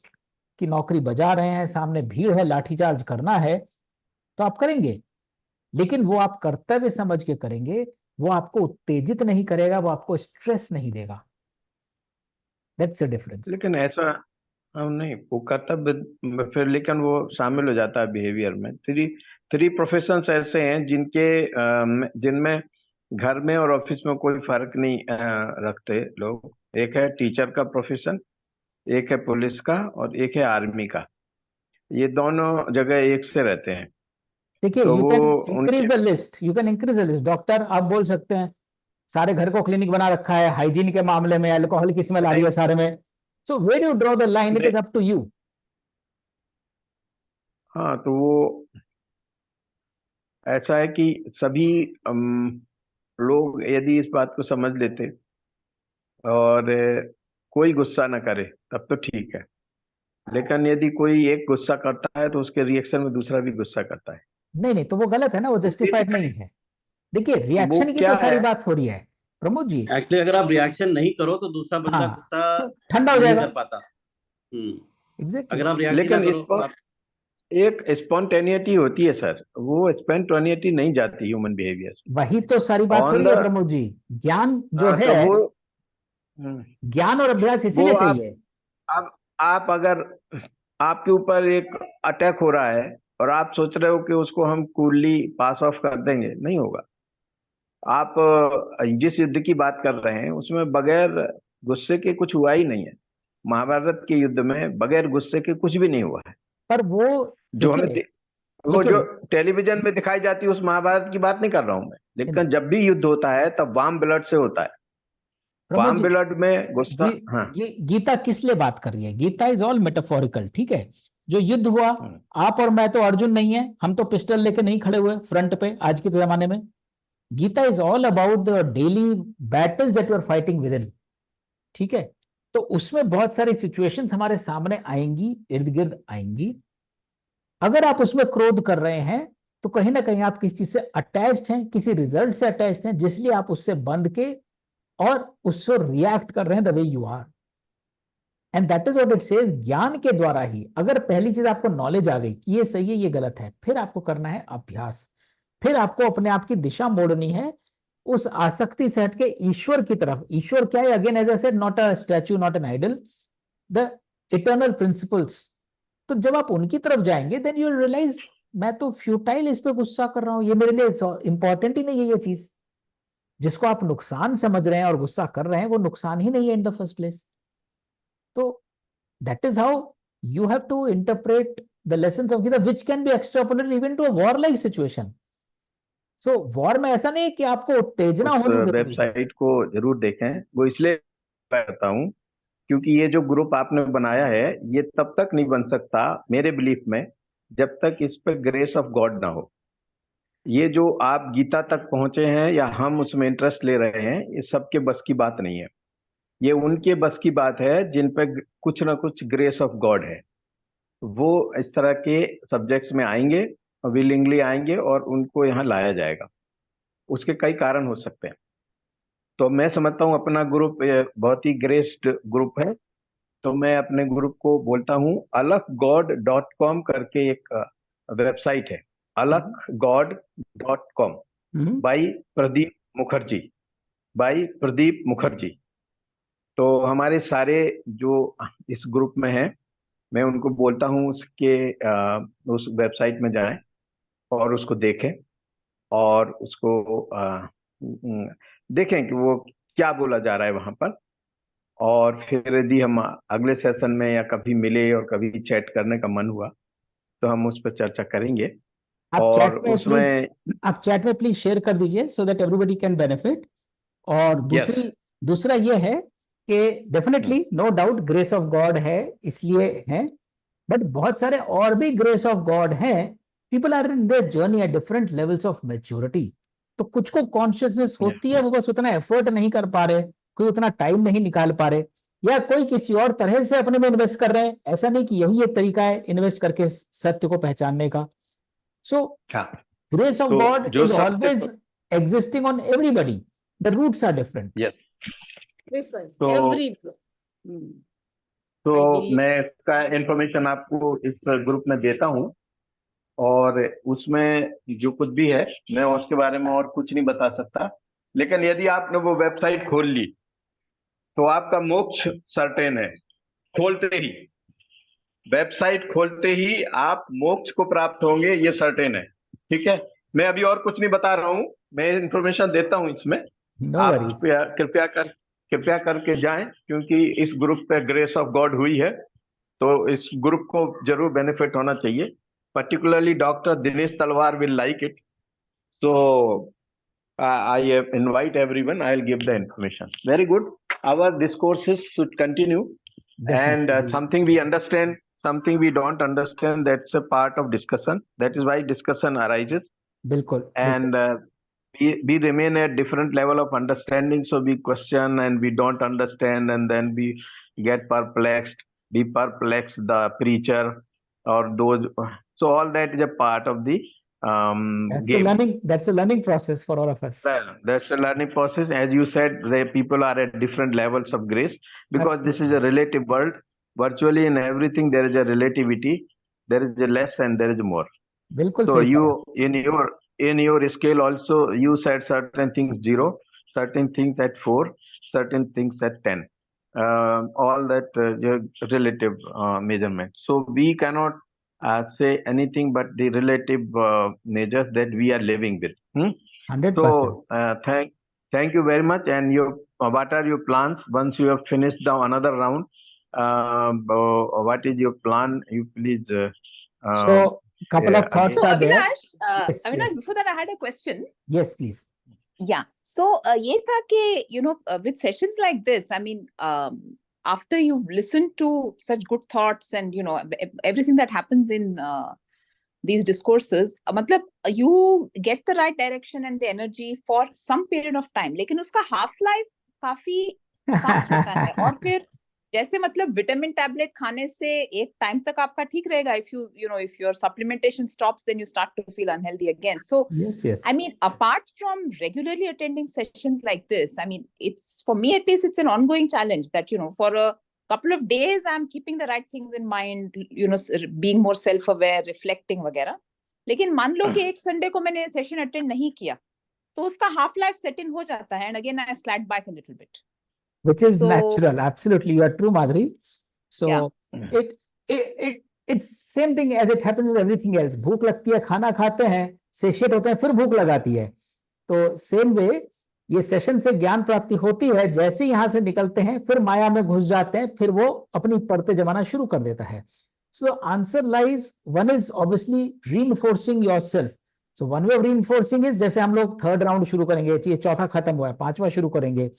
की नौकरी बजा रहे हैं, सामने भीड़ है, लाठीचार्ज करना है, तो आप करेंगे, लेकिन वो आप कर्तव्य समझ के करेंगे। वो आपको उत्तेजित नहीं करेगा, वो आपको स्ट्रेस नहीं देगा। That's the difference. लेकिन ऐसा हम नहीं, वो कर्तव्य फिर लेकिन वो शामिल हो जाता है बिहेवियर में। थ्री थ्री प्रोफेशंस ऐसे हैं जिनमें घर में और ऑफिस में कोई फर्क नहीं रखते लोग। एक है टीचर का प्रोफेशन, एक है पुलिस का, और एक है आर्मी का। ये दोनों जगह एक से रहते हैं। देखिए, तो यू वो कैन उनके increase the list, you can increase the list. Doctor आप बोल सकते हैं सारे घर को क्लिनिक बना रखा है, हाइजीन के मामले में अल्कोहल की स्मेल आ रही नहीं, है सारे में। So where you draw the line, it नहीं, इज अप टू यू। हाँ, तो वो ऐसा है कि सभी लोग यदि इस बात को समझ लेते और कोई गुस्सा न करे तब तो ठीक है। लेकिन यदि कोई एक गुस्सा करता है तो उसके रिएक्शन में दूसरा भी गुस्सा करता है। नहीं तो वो गलत है ना, वो तो जस्टिफाइड नहीं बेसिकली है। देखिए, वो रिएक्शन की तो क्या सारी है, बात हो रही है प्रमोद जी। एक्चुअली अगर आप रिएक्शन नहीं करो तो दूसरा बंदा हाँ, गुस्सा तो ठंडा हो नहीं जाएगा। कर पाता। हम्म एग्जैक्टली अगर आप रिएक्ट ही ना लेकिन करो तो आप एक स्पॉन्टेनिटी होती है सर, वो स्पॉन्टेनिटी नहीं जाती ह्यूमन बिहेवियर से वही तो सारी बात हो ऑन रही है द। प्रमोद जी। ज्ञान जो हाँ, है, तो हम्म, ज्ञान और अभ्यास वो इसीलिए चाहिए। आप अगर आपके ऊपर एक अटैक हो रहा है और आप सोच रहे हो कि उसको हम कूलली पास ऑफ कर देंगे, नहीं होगा। आप जिस युद्ध की बात कर रहे हैं उसमें बगैर गुस्से के कुछ हुआ ही नहीं है। महाभारत के युद्ध में बगैर गुस्से के कुछ भी नहीं हुआ है। पर वो, जो हमें देखिए, वो जो लेकिन टेलीविजन में दिखाई जाती है उस महाभारत की बात नहीं कर रहा हूं मैं, लेकिन जब भी युद्ध होता है तब वार्म ब्लड से होता है। प्रमोद वार्म जी, ब्लड में गुस्सा। हाँ, गीता किस लिए बात कर रही है? गीता इज ऑल मेटाफोरिकल, ठीक है। जो युद्ध हुआ, आप और मैं तो अर्जुन नहीं है, हम तो पिस्टल लेके नहीं खड़े हुए फ्रंट पे आज के जमाने में। Gita is all about the daily battles that you are fighting within. ठीक है, तो उसमें बहुत सारी सिचुएशंस हमारे सामने आएंगी, इर्द गिर्द आएंगी। अगर आप उसमें क्रोध कर रहे हैं तो कहीं ना कहीं आप किसी चीज से अटैच्ड हैं, किसी रिजल्ट से अटैच्ड हैं, जिसलिए आप उससे बंध के और उससे रिएक्ट कर रहे हैं the way you are. And that is what it says. ज्ञान के द्वारा ही, अगर पहली चीज आपको नॉलेज आ गई कि ये सही है ये गलत है, फिर आपको करना है अभ्यास, फिर आपको अपने आप की दिशा मोड़नी है उस आसक्ति से हटके ईश्वर की तरफ। ईश्वर क्या है? Again as I said, not a statue, not an idol, the eternal principles. तो जब आप उनकी तरफ जाएंगे देन यू रियलाइज मैं तो फ्यूटाइल इस पे गुस्सा कर रहा हूं, ये मेरे लिए इंपॉर्टेंट ही नहीं है। ये चीज जिसको आप नुकसान समझ रहे हैं और गुस्सा कर रहे हैं, वो नुकसान ही नहीं है इन द फर्स्ट प्लेस। तो that is how you have to interpret the lessons of Gita, which can be extrapolated even to a war-like situation. So war में ऐसा नहीं है कि आपको उत्तेजना उस होनी जरूरी है। वेबसाइट को जरूर देखें, वो इसलिए कहता हूँ क्योंकि ये जो ग्रुप आपने बनाया है ये तब तक नहीं बन सकता मेरे बिलीफ में जब तक इस पर ग्रेस ऑफ गॉड ना हो। ये जो आप गीता तक पहुंचे हैं या हम उसमें इंटरेस्ट ले रहे हैं, ये सबके बस की बात नहीं है। ये उनके बस की बात है जिन पे कुछ ना कुछ ग्रेस ऑफ गॉड है। वो इस तरह के सब्जेक्ट्स में आएंगे, विलिंगली आएंगे और उनको यहाँ लाया जाएगा। उसके कई कारण हो सकते हैं। तो मैं समझता हूँ अपना ग्रुप बहुत ही ग्रेस्ड ग्रुप है। तो मैं अपने ग्रुप को बोलता हूँ alakgod.com करके एक वेबसाइट है, alakgod.com बाई प्रदीप मुखर्जी। तो हमारे सारे जो इस ग्रुप में हैं, मैं उनको बोलता हूँ उस वेबसाइट में जाएं और उसको देखें और उसको देखें कि वो क्या बोला जा रहा है वहां पर। और फिर यदि हम अगले सेशन में या कभी मिले और कभी चैट करने का मन हुआ तो हम उस पर चर्चा करेंगे। और उसमें आप चैट में प्लीज शेयर कर दीजिए so that everybody can benefit. और दूसरा ये है कि definitely no doubt grace of God है, इसलिए है, बट बहुत सारे और भी ग्रेस ऑफ गॉड हैं। People are in their journey at different levels of maturity. तो कुछ को कॉन्शियसनेस होती है, वो बस उतना एफर्ट नहीं कर पा रहे, कोई उतना टाइम नहीं निकाल पा रहे, या कोई किसी और तरह से अपने में इन्वेस्ट कर रहे हैं। ऐसा नहीं कि यही एक तरीका है इन्वेस्ट करके सत्य को पहचानने का। So grace of God is always existing on everybody. The roots are different. Yes. तो मैं इसका इंफॉर्मेशन आपको इस ग्रुप में देता हूँ और उसमें जो कुछ भी है मैं उसके बारे में और कुछ नहीं बता सकता। लेकिन यदि आपने वो वेबसाइट खोल ली तो आपका मोक्ष सर्टेन है। खोलते ही, वेबसाइट खोलते ही आप मोक्ष को प्राप्त होंगे, ये सर्टेन है। ठीक है, मैं अभी और कुछ नहीं बता रहा हूँ, मैं इंफॉर्मेशन देता हूँ इसमें। आप कृपया करके जाएं, क्योंकि इस ग्रुप पे ग्रेस ऑफ गॉड हुई है तो इस ग्रुप को जरूर बेनिफिट होना चाहिए। Particularly doctor Dinesh Talwar will like it. So I invite everyone, I will give the information. Very good, our discourses should continue and something we understand, something we don't understand, that's a part of discussion. That is why discussion arises. Bilkul. And we remain at different level of understanding, so we question and we don't understand and then we get perplexed. We perplex the preacher or those. So all that is a part of the game. That's a learning process for all of us. Well, that's a learning process. As you said, the people are at different levels of grace because this is a relative world. Virtually in everything there is a relativity. There is a less and there is more. Bilkul. So you in your scale also you said certain things 0, certain things at 4, certain things at 10. All that relative measurement. So we cannot say anything but the relative measures that we are living with. 100%. So thank you very much. And what are your plans once you have finished the another round? What is your plan? You please. So couple of thoughts are there. Avinash, before that I had a question. Yes, please. Yeah. So ये था कि with sessions like this, I mean, after you've listened to such good thoughts and, everything that happens in these discourses, matlab, you get the right direction and the energy for some period of time. लेकिन उसका half life काफी fast होता है. और फिर जैसे मतलब vitamin tablet खाने से एक टाइम तक आपका ठीक रहेगा. If your supplementation stops, then you start to feel unhealthy again. So yes. I mean, apart from regularly attending sessions like this, I mean, it's, for me at least, it's an ongoing challenge that, for a couple of days I'm keeping the right things in mind, being more self-aware, reflecting वगैरह. लेकिन मान लो कि एक Sunday को मैंने session attend नहीं किया, तो उसका हाफ लाइफ सेट इन हो जाता है, and again I slack back a little bit. Which is natural. Absolutely, you are true, Madhuri. So yeah. it's same thing as it happens with everything else. भूख लगती है, खाना खाते हैं, सेशिएट होते हैं, फिर भूख लगाती है. तो सेम वे ये सेशन से ज्ञान प्राप्ति होती है. जैसे यहाँ से निकलते हैं, फिर माया में घुस जाते हैं, फिर वो अपनी परतें जमाना शुरू कर देता है. So answer lies, one is obviously reinforcing yourself. So one way of reinforcing is, जैसे हम लोग थर्ड राउंड शुरू करेंगे, ये चौथा खत्म हुआ है, पांचवा शुरू करेंगे.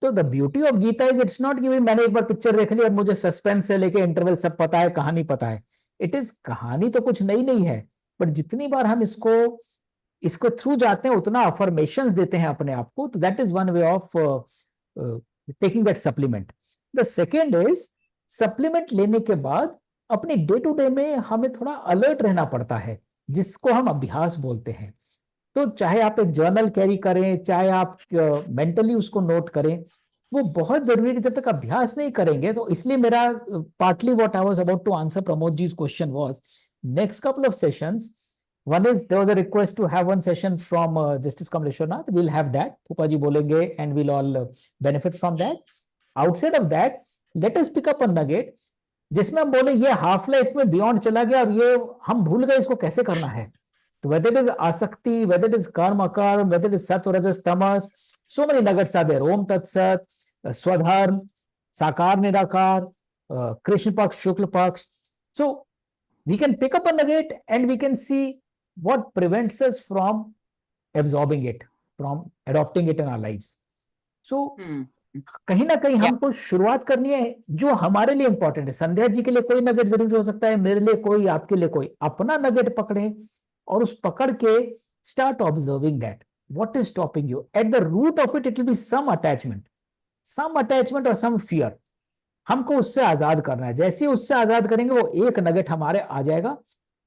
तो the beauty of Gita is it's not giving मैंने एक बार पिक्चर देख ली, अब मुझे सस्पेंस से लेके इंटरवल सब पता है, कहानी पता है. इट इज, कहानी तो कुछ नई नहीं है, बट जितनी बार हम इसको थ्रू जाते हैं उतना अफर्मेशंस देते हैं अपने आप को. तो that is one way of taking that supplement. The second is, supplement लेने के बाद अपने डे टू डे में हमें थोड़ा अलर्ट रहना पड़ता है, जिसको हम अभ्यास बोलते हैं. तो चाहे आप एक जर्नल कैरी करें, चाहे आप मेंटली उसको नोट करें, वो बहुत जरूरी है कि जब तक अभ्यास नहीं करेंगे. तो इसलिए मेरा partly what I was about to answer Pramod जी's question was, next couple of sessions, one is there was a request to have one session from Justice Kamleshwarnath. We'll have that, Pupa ji bolenge, and we'll all benefit from that. Outside of that, let us pick up a nugget जिसमें हम बोले ये half life में beyond चला गया और ये हम भूल गए इसको कैसे करना है. तो whether it is आसक्ति, whether it is कर्म अकर्म, whether it is सत्व रजस तमस, so many nuggets are there. Om-Tat-Sat, स्वधर्म, साकार निराकार, कृष्ण पक्ष, शुक्ल पक्ष. So we can pick up a nugget and we can see what prevents us from absorbing it, from adopting it in our lives. So कहीं ना कहीं हमको शुरुआत करनी है जो हमारे लिए इंपॉर्टेंट है. संध्या जी के लिए कोई नगेट जरूरी हो सकता है, मेरे लिए कोई, आपके लिए कोई. अपना नगेट पकड़े और उस पकड़ के start observing that what is stopping you. At the root of it will be some attachment और सम फियर. हमको उससे आजाद करना है. जैसे ही उससे आजाद करेंगे वो एक नगेट हमारे आ जाएगा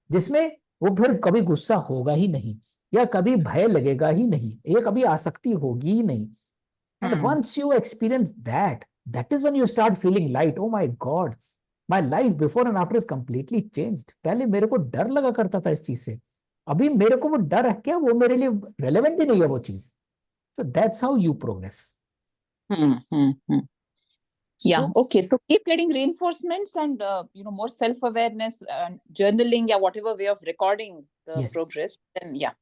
जिसमें वो फिर कभी गुस्सा होगा ही नहीं, या कभी भय लगेगा ही नहीं, या कभी आसक्ति होगी ही नहीं. And once you experience that, that is when you start feeling light. Oh my God, my life before and after is completely changed. पहले मेरे को डर लगा करता था इस चीज से, अभी मेरे को वो डर है क्या, वो मेरे लिए relevant ही नहीं है वो चीज. So that's how you progress. Yeah. Okay. So keep getting reinforcements and more self-awareness and journaling, yeah, whatever way of recording the progress. Then yeah.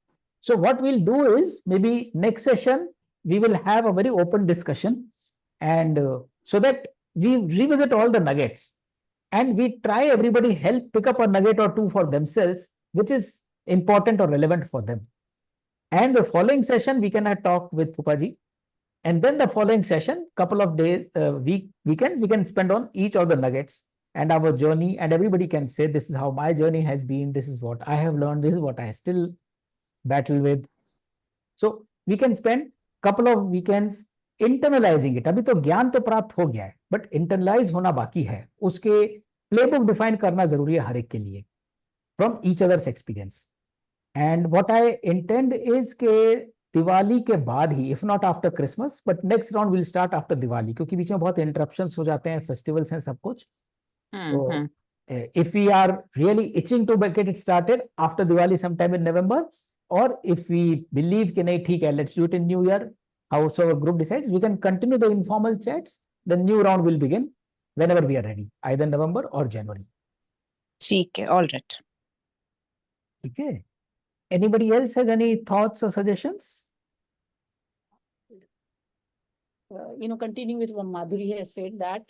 So what we'll do is maybe next session we will have a very open discussion, and so that we revisit all the nuggets and we try everybody help pick up a nugget or two for themselves which is important or relevant for them. And the following session we can talk with Pupaji, and then the following session, couple of days, weekends, we can spend on each of the nuggets and our journey, and everybody can say this is how my journey has been, this is what I have learned, this is what I still battle with. So we can spend couple of weekends internalizing it. अभी तो ज्ञान तो प्राप्त हो गया है, but internalise होना बाकी है. उसके प्लेबुक डिफाइन करना जरूरी है हर एक के लिए, from each others experience. And what I intend is के दिवाली के बाद ही, if not after Christmas, but next round will start after Diwali, क्योंकि बीच में बहुत इंटरप्शंस हो जाते हैं, फेस्टिवल्स हैं, सब कुछ. तो if we are really itching to get it started after Diwali sometime in November, or if we believe कि नहीं ठीक है, let's do it in New Year, however group decides, we can continue the informal chats. The new round will begin whenever we are ready, either November or January. ठीक है, all right. Okay. Anybody else has any thoughts or suggestions? Continuing with what Madhuri has said, that,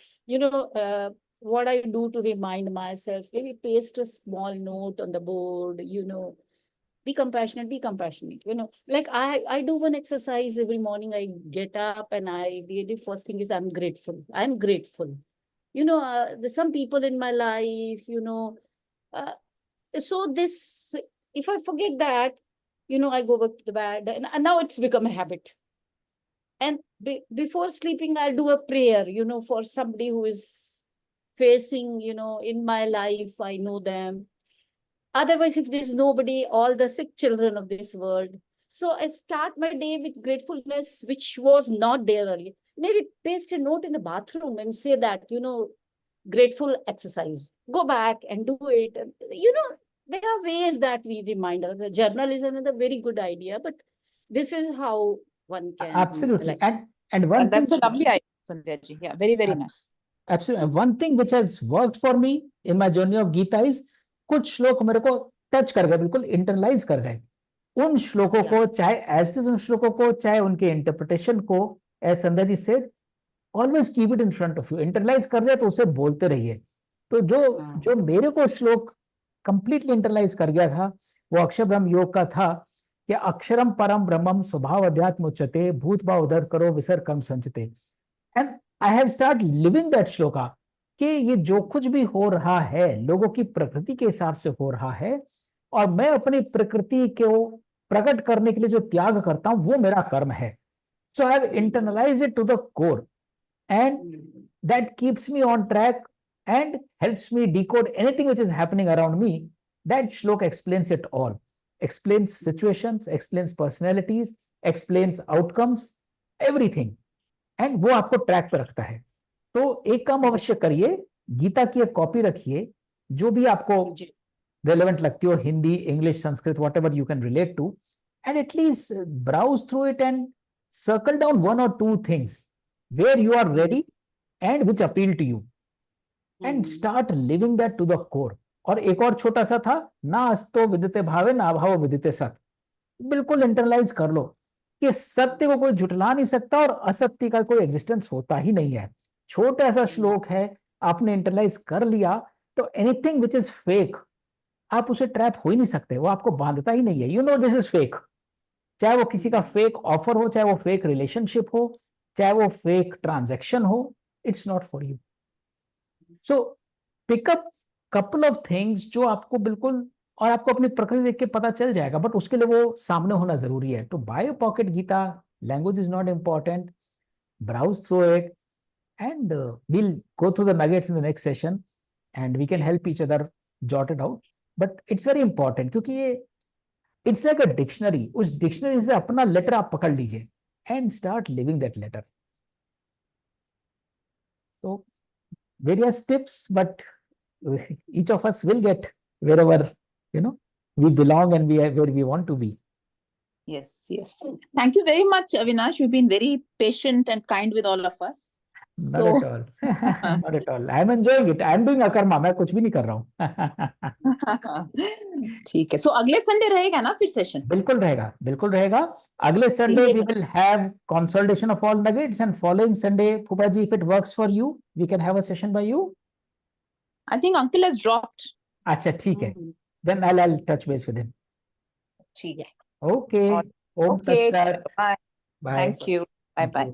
what I do to remind myself, maybe paste a small note on the board, be compassionate, like I do one exercise every morning. I get up and the first thing is I'm grateful. some people in my life, so this, if I forget that, I go back to the bed, and now it's become a habit. And before sleeping, I'll do a prayer, for somebody who is facing, in my life, I know them. Otherwise, if there's nobody, all the sick children of this world. So I start my day with gratefulness, which was not there earlier. Maybe paste a note in the bathroom and say that, grateful exercise. Go back and do it. And, there are ways that we remind us. The journal is another very good idea, but this is how one can. Absolutely. And one that's thing, a lovely idea, Sandhya ji. Yeah, very, very nice. Absolutely. One thing which has worked for me in my journey of Gita is कुछ श्लोक मेरे को touch कर गए, बिल्कुल internalise कर गए. उन श्लोकों को, चाहे एज इट इज उन श्लोकों को, चाहे उनके इंटरप्रिटेशन को, as Sandhya ji said, always keep it in front of you. Internalise कर जाए तो उसे बोलते रहिए. तो जो मेरे को श्लोक कंप्लीटली इंटरलाइज कर गया था, वो अक्षर ब्रह्म योग का था कि अक्षरम परम ब्रह्मम स्वभाव अध्यात्म उच्यते भूत भाव उदर करो विसर्ग कर्म संचते. And I have start living that shloka कि ये जो कुछ भी हो रहा है लोगों की प्रकृति के हिसाब से हो रहा है, और मैं अपनी प्रकृति को प्रकट करने के लिए जो त्याग करता हूं वो मेरा कर्म है. So I have internalised it to the core, and that keeps me on track and helps me decode anything which is happening around me. That shloka explains it all. Explains situations, explains personalities, explains outcomes, everything. And वो आपको track पे रखता है. तो एक काम अवश्य करिए, गीता की एक कॉपी रखिए, जो भी आपको रेलेवेंट लगती हो, Hindi, English, Sanskrit, whatever you can relate to, and at least browse through it and circle down one or two things where you are ready and which appeal to you. And start living that to the core. और एक और छोटा सा था, ना अस्तो विदिते भावे ना अभाव विदिते सत. बिल्कुल इंटरलाइज कर लो कि सत्य को कोई झुठला नहीं सकता और असत्य का कोई एग्जिस्टेंस होता ही नहीं है. छोटा सा श्लोक है, आपने इंटरलाइज कर लिया तो एनीथिंग विच इज फेक, आप उसे ट्रैप हो ही नहीं सकते, वो आपको बांधता ही नहीं है. You know this is fake. चाहे वो किसी का फेक ऑफर हो, चाहे वो फेक रिलेशनशिप हो, चाहे वो फेक ट्रांजैक्शन हो, it's not for you. So pick up couple of things जो आपको बिल्कुल, और आपको अपनी प्रकृति देख के पता चल जाएगा, बट उसके लिए वो सामने होना जरूरी है. तो buy a pocket Gita, language is not important, browse through it, and we'll go through the nuggets in the next session and we can help each other jot it out. But it's very important क्योंकि ये it's like a dictionary. उस dictionary से अपना letter आप पकड़ लीजिए and start living that letter. So various tips, but each of us will get wherever we belong and where we want to be. Yes. Thank you very much, Avinash. You've been very patient and kind with all of us. Not at all. Not at all. I'm enjoying it. I'm doing akarma. मैं कुछ भी नहीं कर रहा हूँ. ठीक है. So अगले संडे रहेगा ना फिर सेशन? बिल्कुल रहेगा. अगले Sunday we will have consolidation of all nuggets, and following Sunday, Pupa ji, if it works for you, we can have a session by you. I think uncle has dropped. अच्छा ठीक है. Then I'll touch base with him. ठीक है. Okay. Okay. Om-Tat-Sat. Bye. Bye. Thank you. Bye.